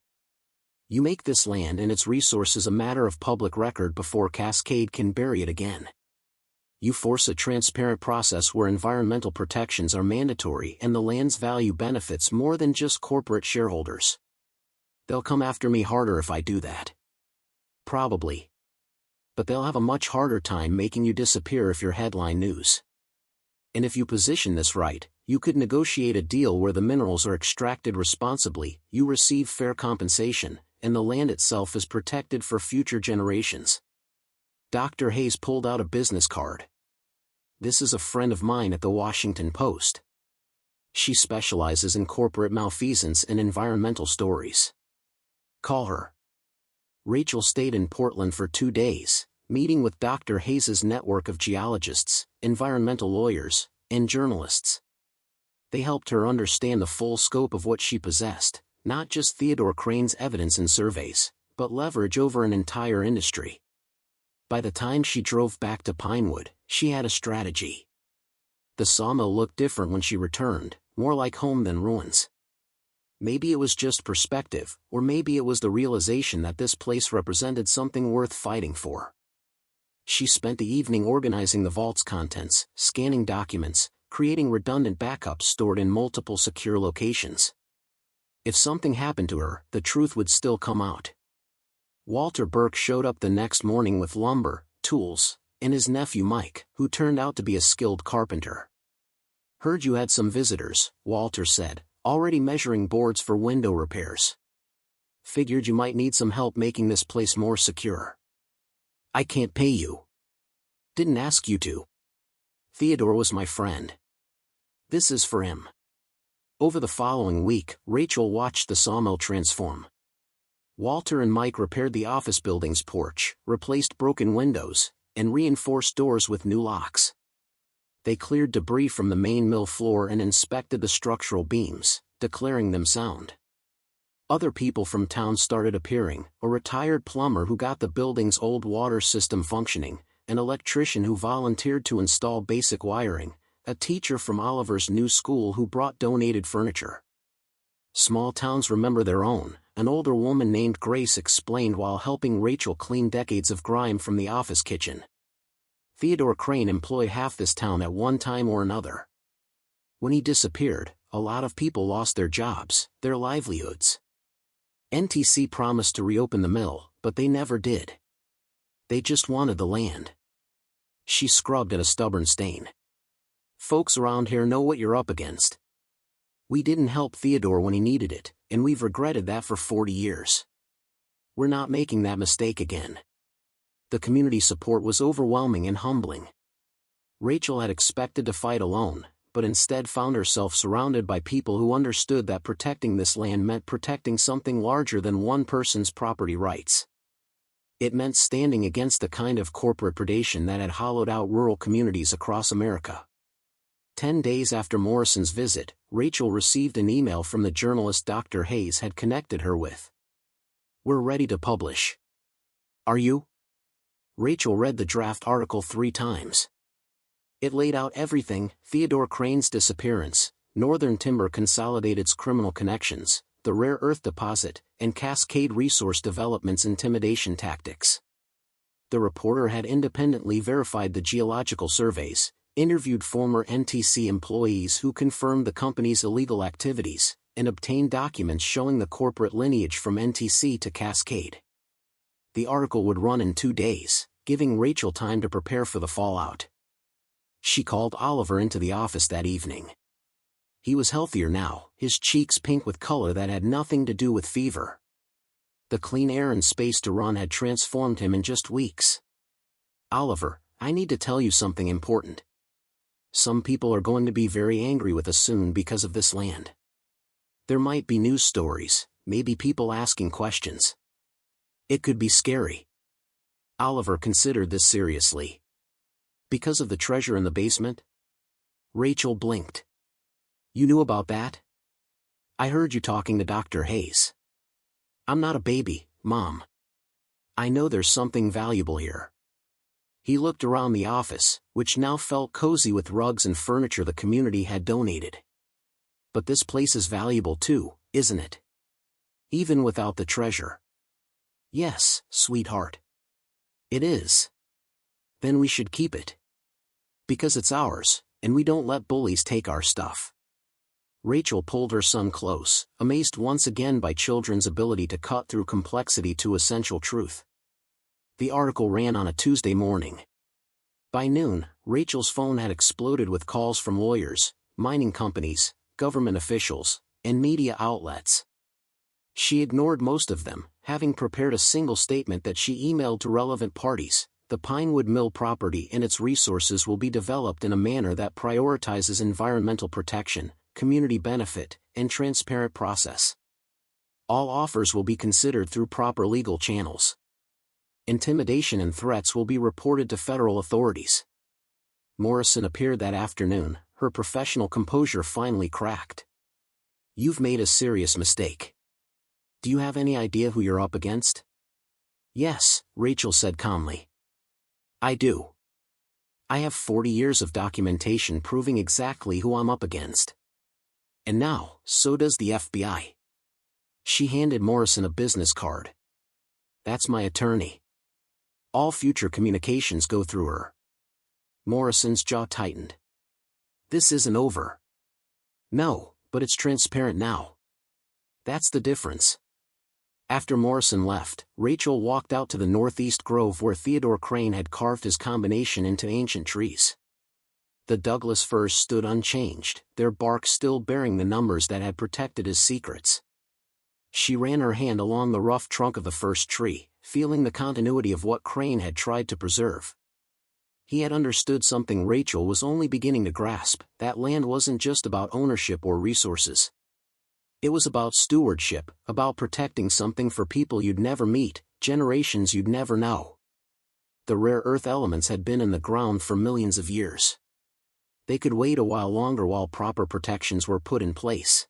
A: You make this land and its resources a matter of public record before Cascade can bury it again. You force a transparent process where environmental protections are mandatory and the land's value benefits more than just corporate shareholders. They'll come after me harder if I do that. Probably. But they'll have a much harder time making you disappear if you're headline news. And if you position this right, you could negotiate a deal where the minerals are extracted responsibly, you receive fair compensation, and the land itself is protected for future generations. Dr. Hayes pulled out a business card. This is a friend of mine at the Washington Post. She specializes in corporate malfeasance and environmental stories. Call her. Rachel stayed in Portland for 2 days, meeting with Dr. Hayes's network of geologists, environmental lawyers, and journalists. They helped her understand the full scope of what she possessed, not just Theodore Crane's evidence and surveys, but leverage over an entire industry. By the time she drove back to Pinewood, she had a strategy. The sawmill looked different when she returned, more like home than ruins. Maybe it was just perspective, or maybe it was the realization that this place represented something worth fighting for. She spent the evening organizing the vault's contents, scanning documents, creating redundant backups stored in multiple secure locations. If something happened to her, the truth would still come out. Walter Burke showed up the next morning with lumber, tools, and his nephew Mike, who turned out to be a skilled carpenter. "Heard you had some visitors," Walter said, "already measuring boards for window repairs. Figured you might need some help making this place more secure." "I can't pay you." "Didn't ask you to. Theodore was my friend. This is for him." Over the following week, Rachel watched the sawmill transform. Walter and Mike repaired the office building's porch, replaced broken windows, and reinforced doors with new locks. They cleared debris from the main mill floor and inspected the structural beams, declaring them sound. Other people from town started appearing: a retired plumber who got the building's old water system functioning, an electrician who volunteered to install basic wiring, a teacher from Oliver's new school who brought donated furniture. "Small towns remember their own," an older woman named Grace explained while helping Rachel clean decades of grime from the office kitchen. "Theodore Crane employed half this town at one time or another. When he disappeared, a lot of people lost their jobs, their livelihoods. NTC promised to reopen the mill, but they never did. They just wanted the land." She scrubbed at a stubborn stain. "Folks around here know what you're up against. We didn't help Theodore when he needed it, and we've regretted that for 40 years. We're not making that mistake again." The community support was overwhelming and humbling. Rachel had expected to fight alone, but instead found herself surrounded by people who understood that protecting this land meant protecting something larger than one person's property rights. It meant standing against the kind of corporate predation that had hollowed out rural communities across America. 10 days after Morrison's visit, Rachel received an email from the journalist Dr. Hayes had connected her with. "We're ready to publish. Are you?" Rachel read the draft article 3 times. It laid out everything: Theodore Crane's disappearance, Northern Timber Consolidated's criminal connections, the rare earth deposit, and Cascade Resource Development's intimidation tactics. The reporter had independently verified the geological surveys, interviewed former NTC employees who confirmed the company's illegal activities, and obtained documents showing the corporate lineage from NTC to Cascade. The article would run in 2 days, giving Rachel time to prepare for the fallout. She called Oliver into the office that evening. He was healthier now, his cheeks pink with color that had nothing to do with fever. The clean air and space to run had transformed him in just weeks. "Oliver, I need to tell you something important. Some people are going to be very angry with us soon because of this land. There might be news stories, maybe people asking questions. It could be scary." Oliver considered this seriously. "Because of the treasure in the basement?" Rachel blinked. "You knew about that?" "I heard you talking to Dr. Hayes." "I'm not a baby, Mom. I know there's something valuable here. He looked around the office, which now felt cozy with rugs and furniture the community had donated. But this place is valuable too, isn't it? Even without the treasure. Yes, sweetheart. It is. Then we should keep it. Because it's ours, and we don't let bullies take our stuff. Rachel pulled her son close, amazed once again by children's ability to cut through complexity to essential truth. The article ran on a Tuesday morning. By noon, Rachel's phone had exploded with calls from lawyers, mining companies, government officials, and media outlets. She ignored most of them, having prepared a single statement that she emailed to relevant parties. The Pinewood Mill property and its resources will be developed in a manner that prioritizes environmental protection, community benefit, and transparent process. All offers will be considered through proper legal channels. Intimidation and threats will be reported to federal authorities. Morrison appeared that afternoon, her professional composure finally cracked. You've made a serious mistake. Do you have any idea who you're up against? Yes, Rachel said calmly. I do. I have 40 years of documentation proving exactly who I'm up against. And now, so does the FBI. She handed Morrison a business card. That's my attorney. All future communications go through her. Morrison's jaw tightened. This isn't over. No, but it's transparent now. That's the difference. After Morrison left, Rachel walked out to the northeast grove where Theodore Crane had carved his combination into ancient trees. The Douglas firs stood unchanged, their bark still bearing the numbers that had protected his secrets. She ran her hand along the rough trunk of the first tree, feeling the continuity of what Crane had tried to preserve. He had understood something Rachel was only beginning to grasp, that land wasn't just about ownership or resources. It was about stewardship, about protecting something for people you'd never meet, generations you'd never know. The rare earth elements had been in the ground for millions of years. They could wait a while longer while proper protections were put in place.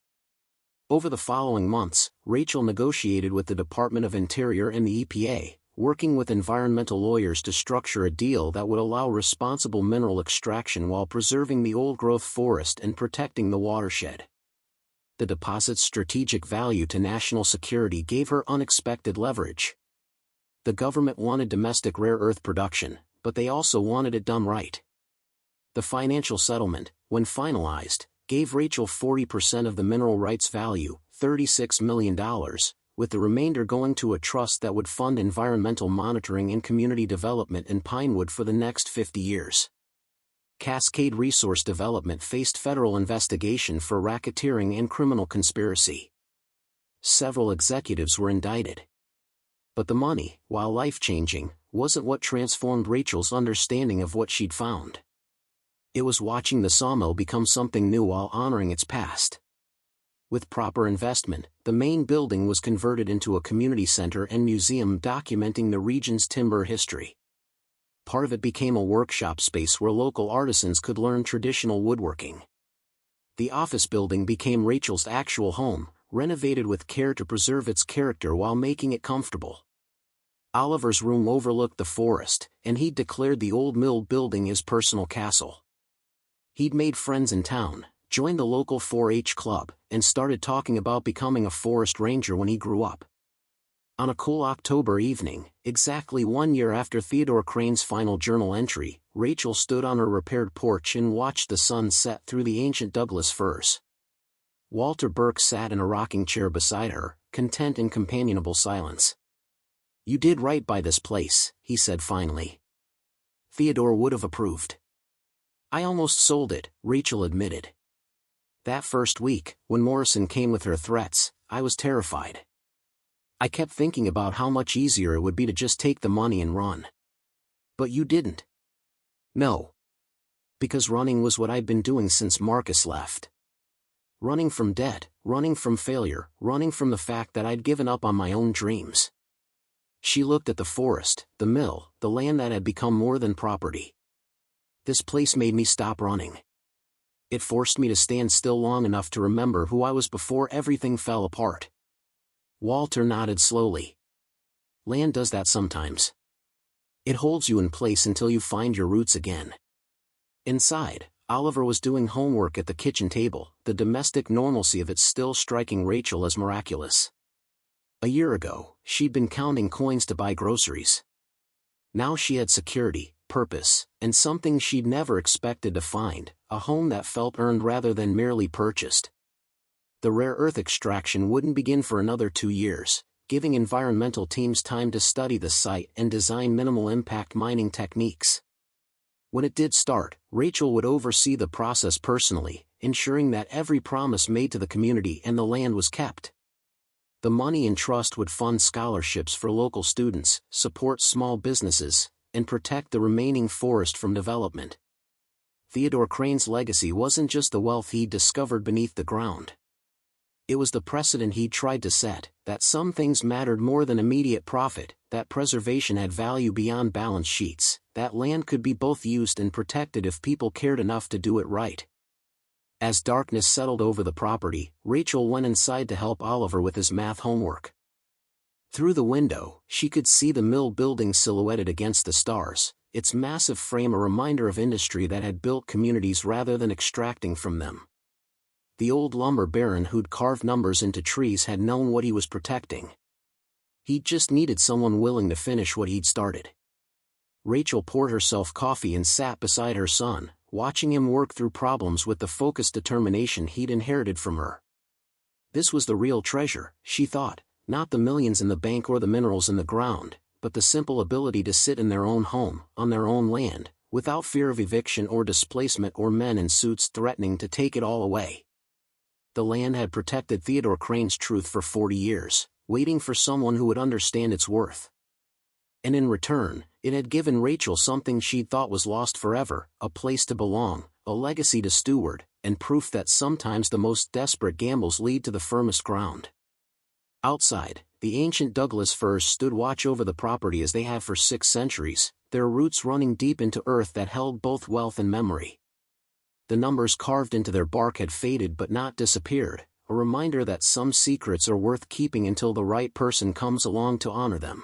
A: Over the following months, Rachel negotiated with the Department of Interior and the EPA, working with environmental lawyers to structure a deal that would allow responsible mineral extraction while preserving the old-growth forest and protecting the watershed. The deposit's strategic value to national security gave her unexpected leverage. The government wanted domestic rare earth production, but they also wanted it done right. The financial settlement, when finalized, gave Rachel 40% of the mineral rights value, $36 million, with the remainder going to a trust that would fund environmental monitoring and community development in Pinewood for the next 50 years. Cascade Resource Development faced federal investigation for racketeering and criminal conspiracy. Several executives were indicted. But the money, while life-changing, wasn't what transformed Rachel's understanding of what she'd found. It was watching the sawmill become something new while honoring its past. With proper investment, the main building was converted into a community center and museum documenting the region's timber history. Part of it became a workshop space where local artisans could learn traditional woodworking. The office building became Rachel's actual home, renovated with care to preserve its character while making it comfortable. Oliver's room overlooked the forest, and he'd declared the old mill building his personal castle. He'd made friends in town, joined the local 4-H club, and started talking about becoming a forest ranger when he grew up. On a cool October evening, exactly 1 year after Theodore Crane's final journal entry, Rachel stood on her repaired porch and watched the sun set through the ancient Douglas firs. Walter Burke sat in a rocking chair beside her, content in companionable silence. "You did right by this place," he said finally. "Theodore would have approved." "I almost sold it," Rachel admitted. "That first week, when Morrison came with her threats, I was terrified. I kept thinking about how much easier it would be to just take the money and run. But you didn't." "No. Because running was what I'd been doing since Marcus left. Running from debt, running from failure, running from the fact that I'd given up on my own dreams." She looked at the forest, the mill, the land that had become more than property. "This place made me stop running. It forced me to stand still long enough to remember who I was before everything fell apart." Walter nodded slowly. "Land does that sometimes. It holds you in place until you find your roots again. Inside, Oliver was doing homework at the kitchen table, the domestic normalcy of it still striking Rachel as miraculous. A year ago, she'd been counting coins to buy groceries. Now she had security, purpose, and something she'd never expected to find, a home that felt earned rather than merely purchased. The rare earth extraction wouldn't begin for another 2 years, giving environmental teams time to study the site and design minimal-impact mining techniques. When it did start, Rachel would oversee the process personally, ensuring that every promise made to the community and the land was kept. The money and trust would fund scholarships for local students, support small businesses, and protect the remaining forest from development. Theodore Crane's legacy wasn't just the wealth he'd discovered beneath the ground. It was the precedent he'd tried to set, that some things mattered more than immediate profit, that preservation had value beyond balance sheets, that land could be both used and protected if people cared enough to do it right. As darkness settled over the property, Rachel went inside to help Oliver with his math homework. Through the window, she could see the mill building silhouetted against the stars, its massive frame a reminder of industry that had built communities rather than extracting from them. The old lumber baron who'd carved numbers into trees had known what he was protecting. He just needed someone willing to finish what he'd started. Rachel poured herself coffee and sat beside her son, watching him work through problems with the focused determination he'd inherited from her. This was the real treasure, she thought, not the millions in the bank or the minerals in the ground, but the simple ability to sit in their own home, on their own land, without fear of eviction or displacement or men in suits threatening to take it all away. The land had protected Theodore Crane's truth for 40 years, waiting for someone who would understand its worth. And in return, it had given Rachel something she'd thought was lost forever, a place to belong, a legacy to steward, and proof that sometimes the most desperate gambles lead to the firmest ground. Outside, the ancient Douglas firs stood watch over the property as they had for 6 centuries, their roots running deep into earth that held both wealth and memory. The numbers carved into their bark had faded but not disappeared, a reminder that some secrets are worth keeping until the right person comes along to honor them.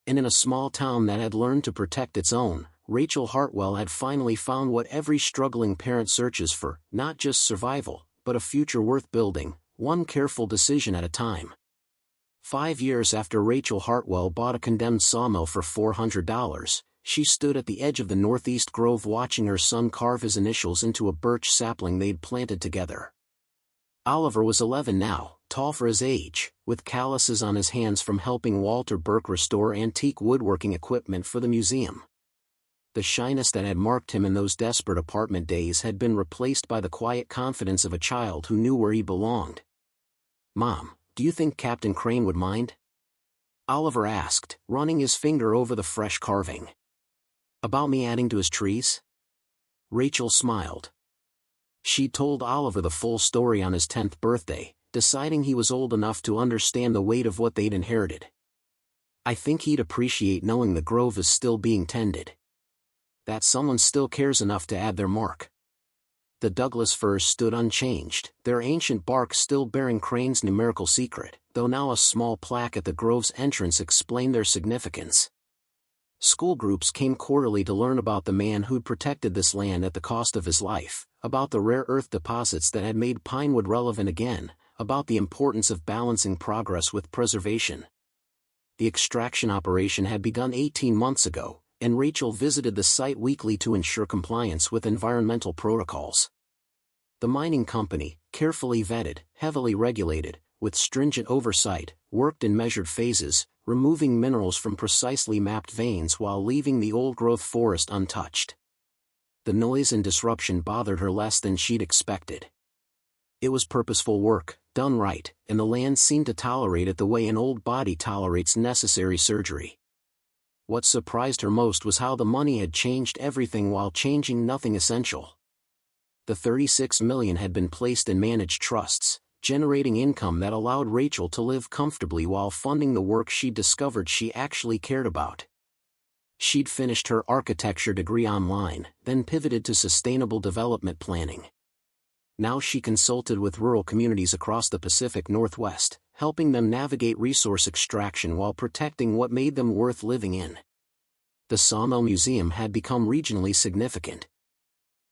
A: And in a small town that had learned to protect its own, Rachel Hartwell had finally found what every struggling parent searches for, not just survival, but a future worth building, one careful decision at a time. 5 years after Rachel Hartwell bought a condemned sawmill for $400, she stood at the edge of the northeast grove watching her son carve his initials into a birch sapling they'd planted together. Oliver was 11 now, tall for his age, with calluses on his hands from helping Walter Burke restore antique woodworking equipment for the museum. The shyness that had marked him in those desperate apartment days had been replaced by the quiet confidence of a child who knew where he belonged. "Mom, do you think Captain Crane would mind?" Oliver asked, running his finger over the fresh carving. "About me adding to his trees?" Rachel smiled. She told Oliver the full story on his 10th birthday, deciding he was old enough to understand the weight of what they'd inherited. "I think he'd appreciate knowing the grove is still being tended. That someone still cares enough to add their mark." The Douglas firs stood unchanged, their ancient bark still bearing Crane's numerical secret, though now a small plaque at the grove's entrance explained their significance. School groups came quarterly to learn about the man who'd protected this land at the cost of his life, about the rare earth deposits that had made Pinewood relevant again, about the importance of balancing progress with preservation. The extraction operation had begun 18 months ago, and Rachel visited the site weekly to ensure compliance with environmental protocols. The mining company, carefully vetted, heavily regulated, with stringent oversight, worked in measured phases, removing minerals from precisely mapped veins while leaving the old-growth forest untouched. The noise and disruption bothered her less than she'd expected. It was purposeful work, done right, and the land seemed to tolerate it the way an old body tolerates necessary surgery. What surprised her most was how the money had changed everything while changing nothing essential. The $36 million had been placed in managed trusts, generating income that allowed Rachel to live comfortably while funding the work she'd discovered she actually cared about. She'd finished her architecture degree online, then pivoted to sustainable development planning. Now she consulted with rural communities across the Pacific Northwest, helping them navigate resource extraction while protecting what made them worth living in. The Sawmill Museum had become regionally significant.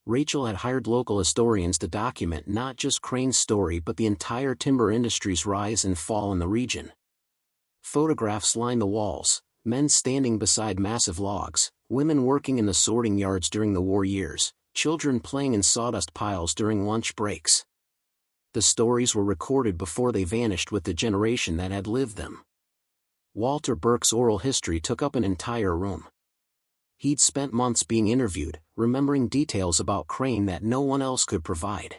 A: Rachel had hired local historians to document not just Crane's story but the entire timber industry's rise and fall in the region. Photographs lined the walls, men standing beside massive logs, women working in the sorting yards during the war years, children playing in sawdust piles during lunch breaks. The stories were recorded before they vanished with the generation that had lived them. Walter Burke's oral history took up an entire room. He'd spent months being interviewed, remembering details about Crane that no one else could provide.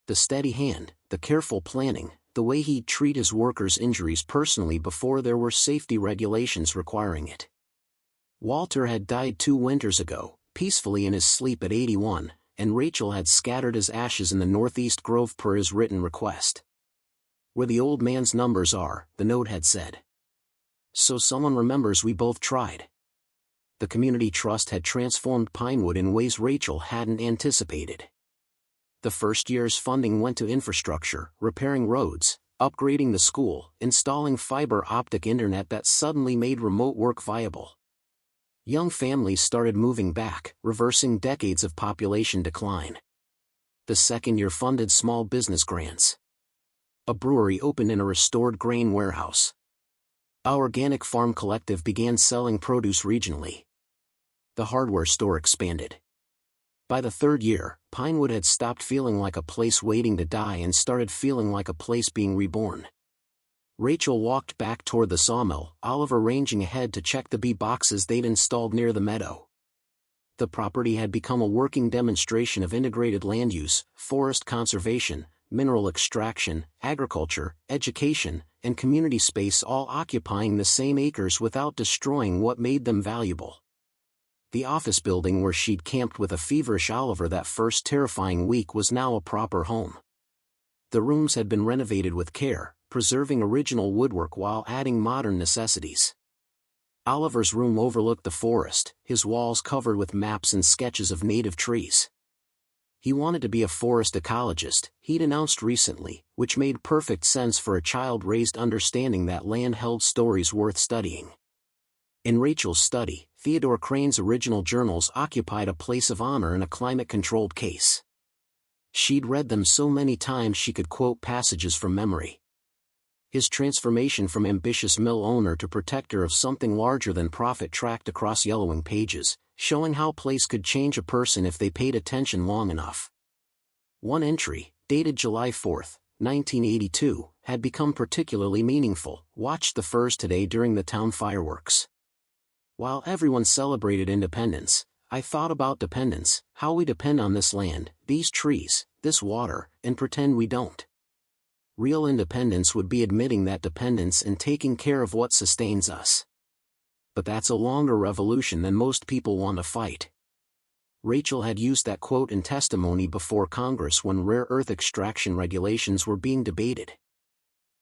A: The steady hand, the careful planning, the way he'd treat his workers' injuries personally before there were safety regulations requiring it. Walter had died 2 winters ago, peacefully in his sleep at 81, and Rachel had scattered his ashes in the Northeast Grove per his written request. "Where the old man's numbers are," the note had said. "So someone remembers we both tried." The community trust had transformed Pinewood in ways Rachel hadn't anticipated. The first year's funding went to infrastructure, repairing roads, upgrading the school, installing fiber optic internet that suddenly made remote work viable. Young families started moving back, reversing decades of population decline. The second year funded small business grants. A brewery opened in a restored grain warehouse. Our organic farm collective began selling produce regionally. The hardware store expanded. By the third year, Pinewood had stopped feeling like a place waiting to die and started feeling like a place being reborn. Rachel walked back toward the sawmill, Oliver ranging ahead to check the bee boxes they'd installed near the meadow. The property had become a working demonstration of integrated land use, forest conservation, mineral extraction, agriculture, education, and community space, all occupying the same acres without destroying what made them valuable. The office building where she'd camped with a feverish Oliver that first terrifying week was now a proper home. The rooms had been renovated with care, preserving original woodwork while adding modern necessities. Oliver's room overlooked the forest, his walls covered with maps and sketches of native trees. He wanted to be a forest ecologist, he'd announced recently, which made perfect sense for a child raised understanding that land held stories worth studying. In Rachel's study, Theodore Crane's original journals occupied a place of honor in a climate-controlled case. She'd read them so many times she could quote passages from memory. His transformation from ambitious mill owner to protector of something larger than profit tracked across yellowing pages, showing how place could change a person if they paid attention long enough. One entry, dated July 4, 1982, had become particularly meaningful. "Watched the firs today during the town fireworks. While everyone celebrated independence, I thought about dependence, how we depend on this land, these trees, this water, and pretend we don't. Real independence would be admitting that dependence and taking care of what sustains us. But that's a longer revolution than most people want to fight." Rachel had used that quote in testimony before Congress when rare earth extraction regulations were being debated.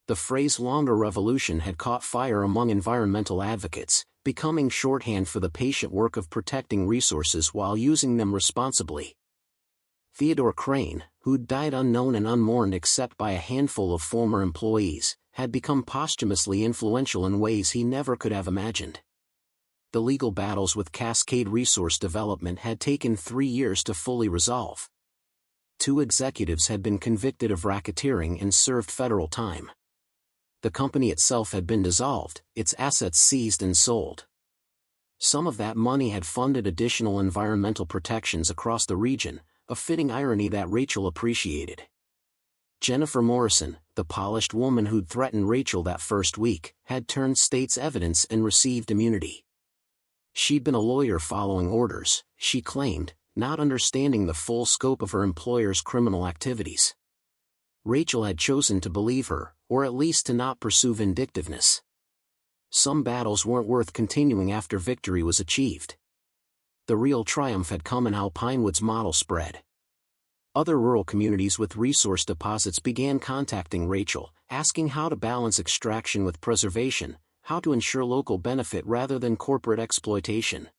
A: The phrase "longer revolution" had caught fire among environmental advocates, becoming shorthand for the patient work of protecting resources while using them responsibly. Theodore Crane, who'd died unknown and unmourned except by a handful of former employees, had become posthumously influential in ways he never could have imagined. The legal battles with Cascade Resource Development had taken 3 years to fully resolve. 2 executives had been convicted of racketeering and served federal time. The company itself had been dissolved, its assets seized and sold. Some of that money had funded additional environmental protections across the region, a fitting irony that Rachel appreciated. Jennifer Morrison, the polished woman who'd threatened Rachel that first week, had turned state's evidence and received immunity. She'd been a lawyer following orders, she claimed, not understanding the full scope of her employer's criminal activities. Rachel had chosen to believe her, or at least to not pursue vindictiveness. Some battles weren't worth continuing after victory was achieved. The real triumph had come in how Pinewood's model spread. Other rural communities with resource deposits began contacting Rachel, asking how to balance extraction with preservation, how to ensure local benefit rather than corporate exploitation.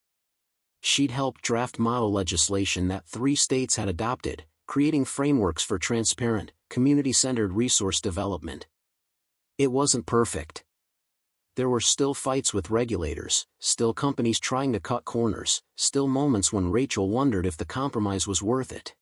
A: She'd helped draft model legislation that 3 states had adopted, creating frameworks for transparent, community-centered resource development. It wasn't perfect. There were still fights with regulators, still companies trying to cut corners, still moments when Rachel wondered if the compromise was worth it.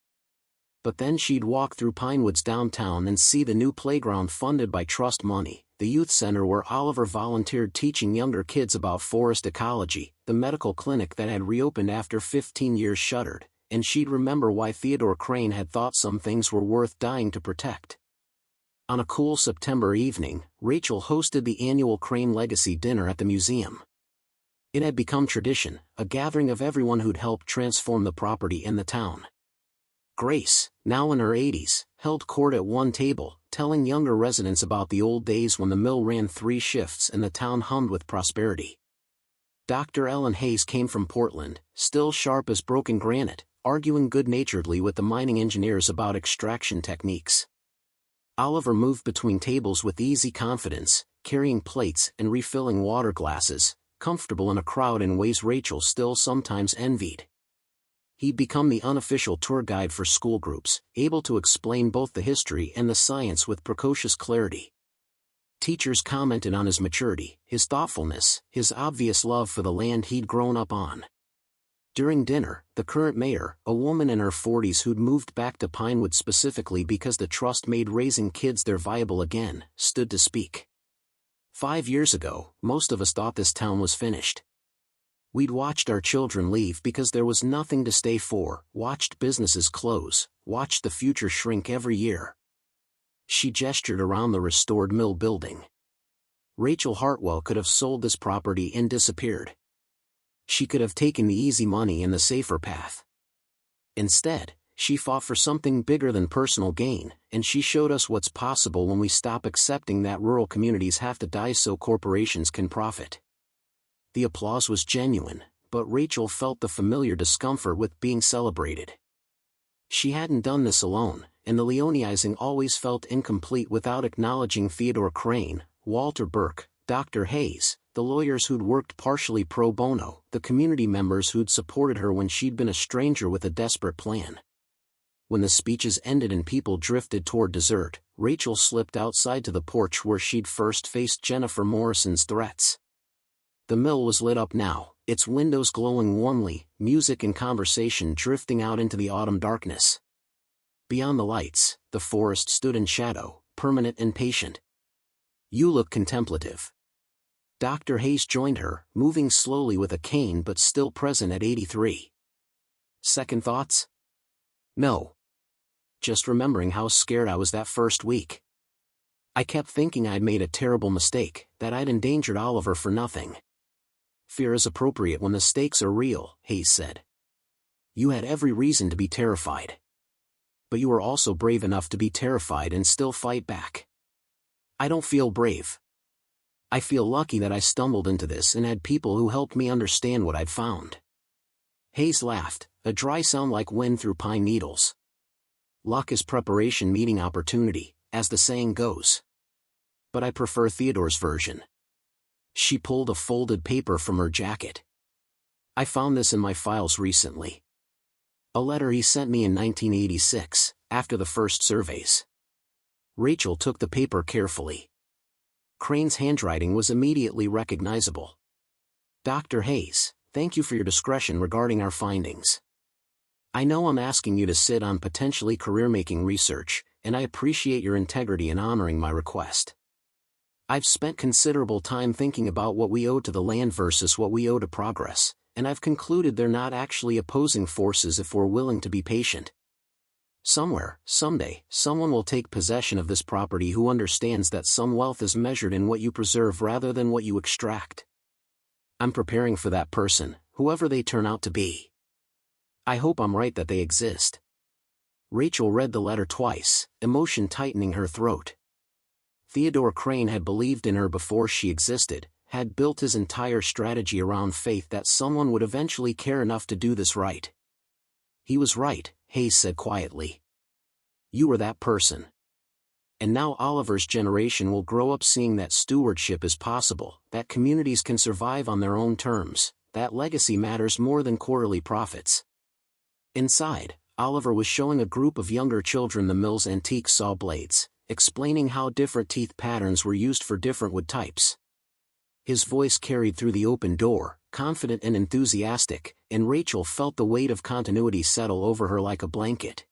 A: But then she'd walk through Pinewood's downtown and see the new playground funded by trust money, the youth center where Oliver volunteered teaching younger kids about forest ecology, the medical clinic that had reopened after 15 years shuttered, and she'd remember why Theodore Crane had thought some things were worth dying to protect. On a cool September evening, Rachel hosted the annual Crane Legacy Dinner at the museum. It had become tradition, a gathering of everyone who'd helped transform the property and the town. Grace, now in her 80s, held court at one table, telling younger residents about the old days when the mill ran 3 shifts and the town hummed with prosperity. Dr. Ellen Hayes came from Portland, still sharp as broken granite, arguing good-naturedly with the mining engineers about extraction techniques. Oliver moved between tables with easy confidence, carrying plates and refilling water glasses, comfortable in a crowd in ways Rachel still sometimes envied. He'd become the unofficial tour guide for school groups, able to explain both the history and the science with precocious clarity. Teachers commented on his maturity, his thoughtfulness, his obvious love for the land he'd grown up on. During dinner, the current mayor, a woman in her 40s who'd moved back to Pinewood specifically because the trust made raising kids there viable again, stood to speak. 5 years ago, most of us thought this town was finished. We'd watched our children leave because there was nothing to stay for, watched businesses close, watched the future shrink every year. She gestured around the restored mill building. Rachel Hartwell could have sold this property and disappeared. She could have taken the easy money and the safer path. Instead, she fought for something bigger than personal gain, and she showed us what's possible when we stop accepting that rural communities have to die so corporations can profit. The applause was genuine, but Rachel felt the familiar discomfort with being celebrated. She hadn't done this alone, and the Leoneizing always felt incomplete without acknowledging Theodore Crane, Walter Burke, Dr. Hayes, the lawyers who'd worked partially pro bono, the community members who'd supported her when she'd been a stranger with a desperate plan. When the speeches ended and people drifted toward dessert, Rachel slipped outside to the porch where she'd first faced Jennifer Morrison's threats. The mill was lit up now, its windows glowing warmly, music and conversation drifting out into the autumn darkness. Beyond the lights, the forest stood in shadow, permanent and patient. "You look contemplative." Dr. Hayes joined her, moving slowly with a cane but still present at 83. "Second thoughts?" "No. Just remembering how scared I was that first week. I kept thinking I'd made a terrible mistake, that I'd endangered Oliver for nothing." "Fear is appropriate when the stakes are real," Hayes said. "You had every reason to be terrified. But you were also brave enough to be terrified and still fight back." "I don't feel brave. I feel lucky that I stumbled into this and had people who helped me understand what I'd found." Hayes laughed, a dry sound like wind through pine needles. "Luck is preparation meeting opportunity, as the saying goes. But I prefer Theodore's version." She pulled a folded paper from her jacket. "I found this in my files recently. A letter he sent me in 1986, after the first surveys." Rachel took the paper carefully. Crane's handwriting was immediately recognizable. "Dr. Hayes, thank you for your discretion regarding our findings. I know I'm asking you to sit on potentially career-making research, and I appreciate your integrity in honoring my request. I've spent considerable time thinking about what we owe to the land versus what we owe to progress, and I've concluded they're not actually opposing forces if we're willing to be patient. Somewhere, someday, someone will take possession of this property who understands that some wealth is measured in what you preserve rather than what you extract. I'm preparing for that person, whoever they turn out to be. I hope I'm right that they exist." Rachel read the letter twice, emotion tightening her throat. Theodore Crane had believed in her before she existed, had built his entire strategy around faith that someone would eventually care enough to do this right. "He was right," Hayes said quietly. "You were that person. And now Oliver's generation will grow up seeing that stewardship is possible, that communities can survive on their own terms, that legacy matters more than quarterly profits." Inside, Oliver was showing a group of younger children the mill's antique saw blades, explaining how different teeth patterns were used for different wood types. His voice carried through the open door, confident and enthusiastic, and Rachel felt the weight of continuity settle over her like a blanket.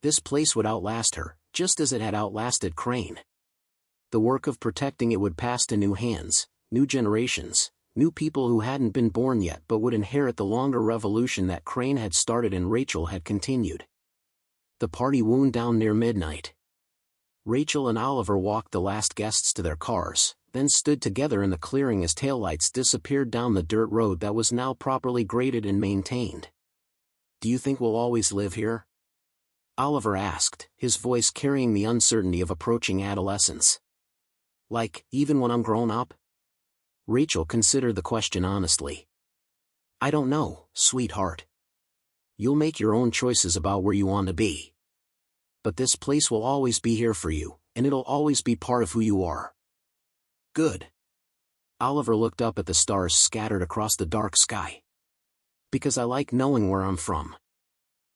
A: This place would outlast her, just as it had outlasted Crane. The work of protecting it would pass to new hands, new generations, new people who hadn't been born yet but would inherit the longer revolution that Crane had started and Rachel had continued. The party wound down near midnight. Rachel and Oliver walked the last guests to their cars, then stood together in the clearing as taillights disappeared down the dirt road that was now properly graded and maintained. "Do you think we'll always live here?" Oliver asked, his voice carrying the uncertainty of approaching adolescence. "Like, even when I'm grown up?" Rachel considered the question honestly. "I don't know, sweetheart. You'll make your own choices about where you want to be. But this place will always be here for you, and it'll always be part of who you are." "Good." Oliver looked up at the stars scattered across the dark sky. "Because I like knowing where I'm from.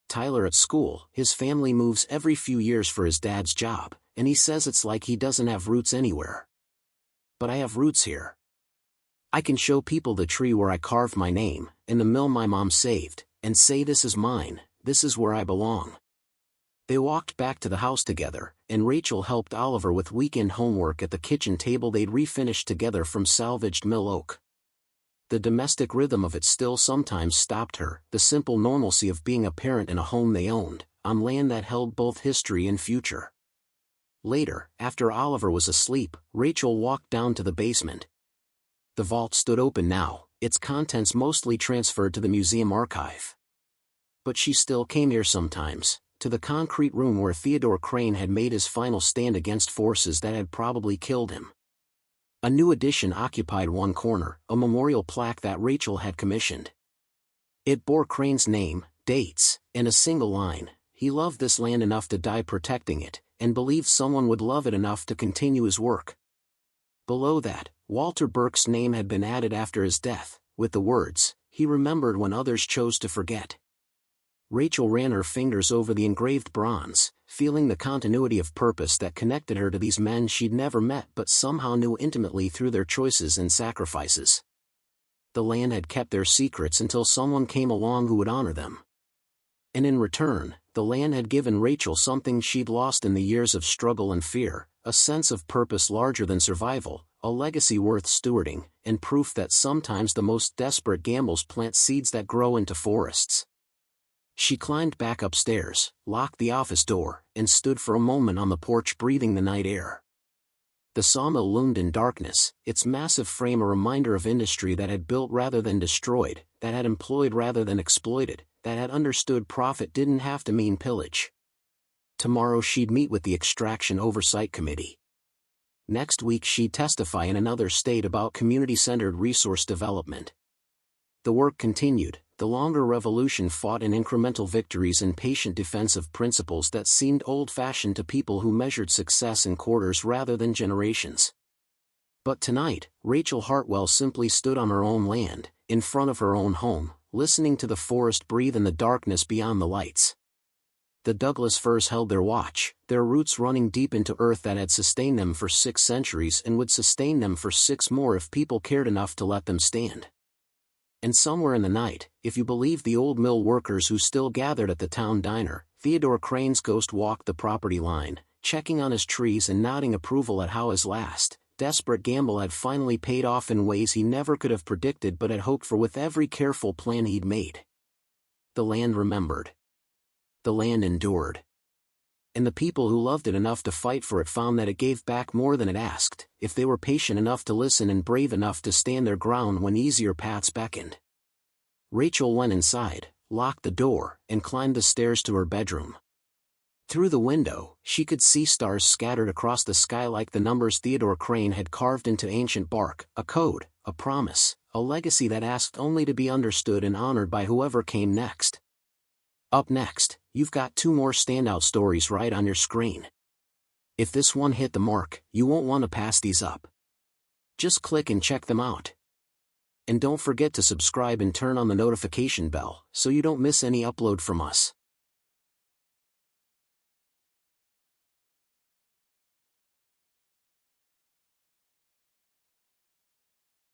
A: Tyler at school, his family moves every few years for his dad's job, and he says it's like he doesn't have roots anywhere. But I have roots here. I can show people the tree where I carved my name, and the mill my mom saved, and say this is mine, this is where I belong." They walked back to the house together, and Rachel helped Oliver with weekend homework at the kitchen table they'd refinished together from salvaged mill oak. The domestic rhythm of it still sometimes stopped her, the simple normalcy of being a parent in a home they owned, on land that held both history and future. Later, after Oliver was asleep, Rachel walked down to the basement. The vault stood open now, its contents mostly transferred to the museum archive. But she still came here sometimes, to the concrete room where Theodore Crane had made his final stand against forces that had probably killed him. A new addition occupied one corner, a memorial plaque that Rachel had commissioned. It bore Crane's name, dates, and a single line: "He loved this land enough to die protecting it, and believed someone would love it enough to continue his work." Below that, Walter Burke's name had been added after his death, with the words, "He remembered when others chose to forget." Rachel ran her fingers over the engraved bronze, feeling the continuity of purpose that connected her to these men she'd never met but somehow knew intimately through their choices and sacrifices. The land had kept their secrets until someone came along who would honor them. And in return, the land had given Rachel something she'd lost in the years of struggle and fear: a sense of purpose larger than survival, a legacy worth stewarding, and proof that sometimes the most desperate gambles plant seeds that grow into forests. She climbed back upstairs, locked the office door, and stood for a moment on the porch breathing the night air. The sawmill loomed in darkness, its massive frame a reminder of industry that had built rather than destroyed, that had employed rather than exploited, that had understood profit didn't have to mean pillage. Tomorrow she'd meet with the Extraction Oversight Committee. Next week she'd testify in another state about community-centered resource development. The work continued. The longer revolution fought in incremental victories and patient defense of principles that seemed old-fashioned to people who measured success in quarters rather than generations. But tonight, Rachel Hartwell simply stood on her own land, in front of her own home, listening to the forest breathe in the darkness beyond the lights. The Douglas firs held their watch, their roots running deep into earth that had sustained them for 6 centuries and would sustain them for 6 more if people cared enough to let them stand. And somewhere in the night, if you believe the old mill workers who still gathered at the town diner, Theodore Crane's ghost walked the property line, checking on his trees and nodding approval at how his last, desperate gamble had finally paid off in ways he never could have predicted but had hoped for with every careful plan he'd made. The land remembered. The land endured. And the people who loved it enough to fight for it found that it gave back more than it asked, if they were patient enough to listen and brave enough to stand their ground when easier paths beckoned. Rachel went inside, locked the door, and climbed the stairs to her bedroom. Through the window, she could see stars scattered across the sky like the numbers Theodore Crane had carved into ancient bark, a code, a promise, a legacy that asked only to be understood and honored by whoever came next. Up next, you've got 2 more standout stories right on your screen. If this one hit the mark, you won't want to pass these up. Just click and check them out. And don't forget to subscribe and turn on the notification bell so you don't miss any upload from us.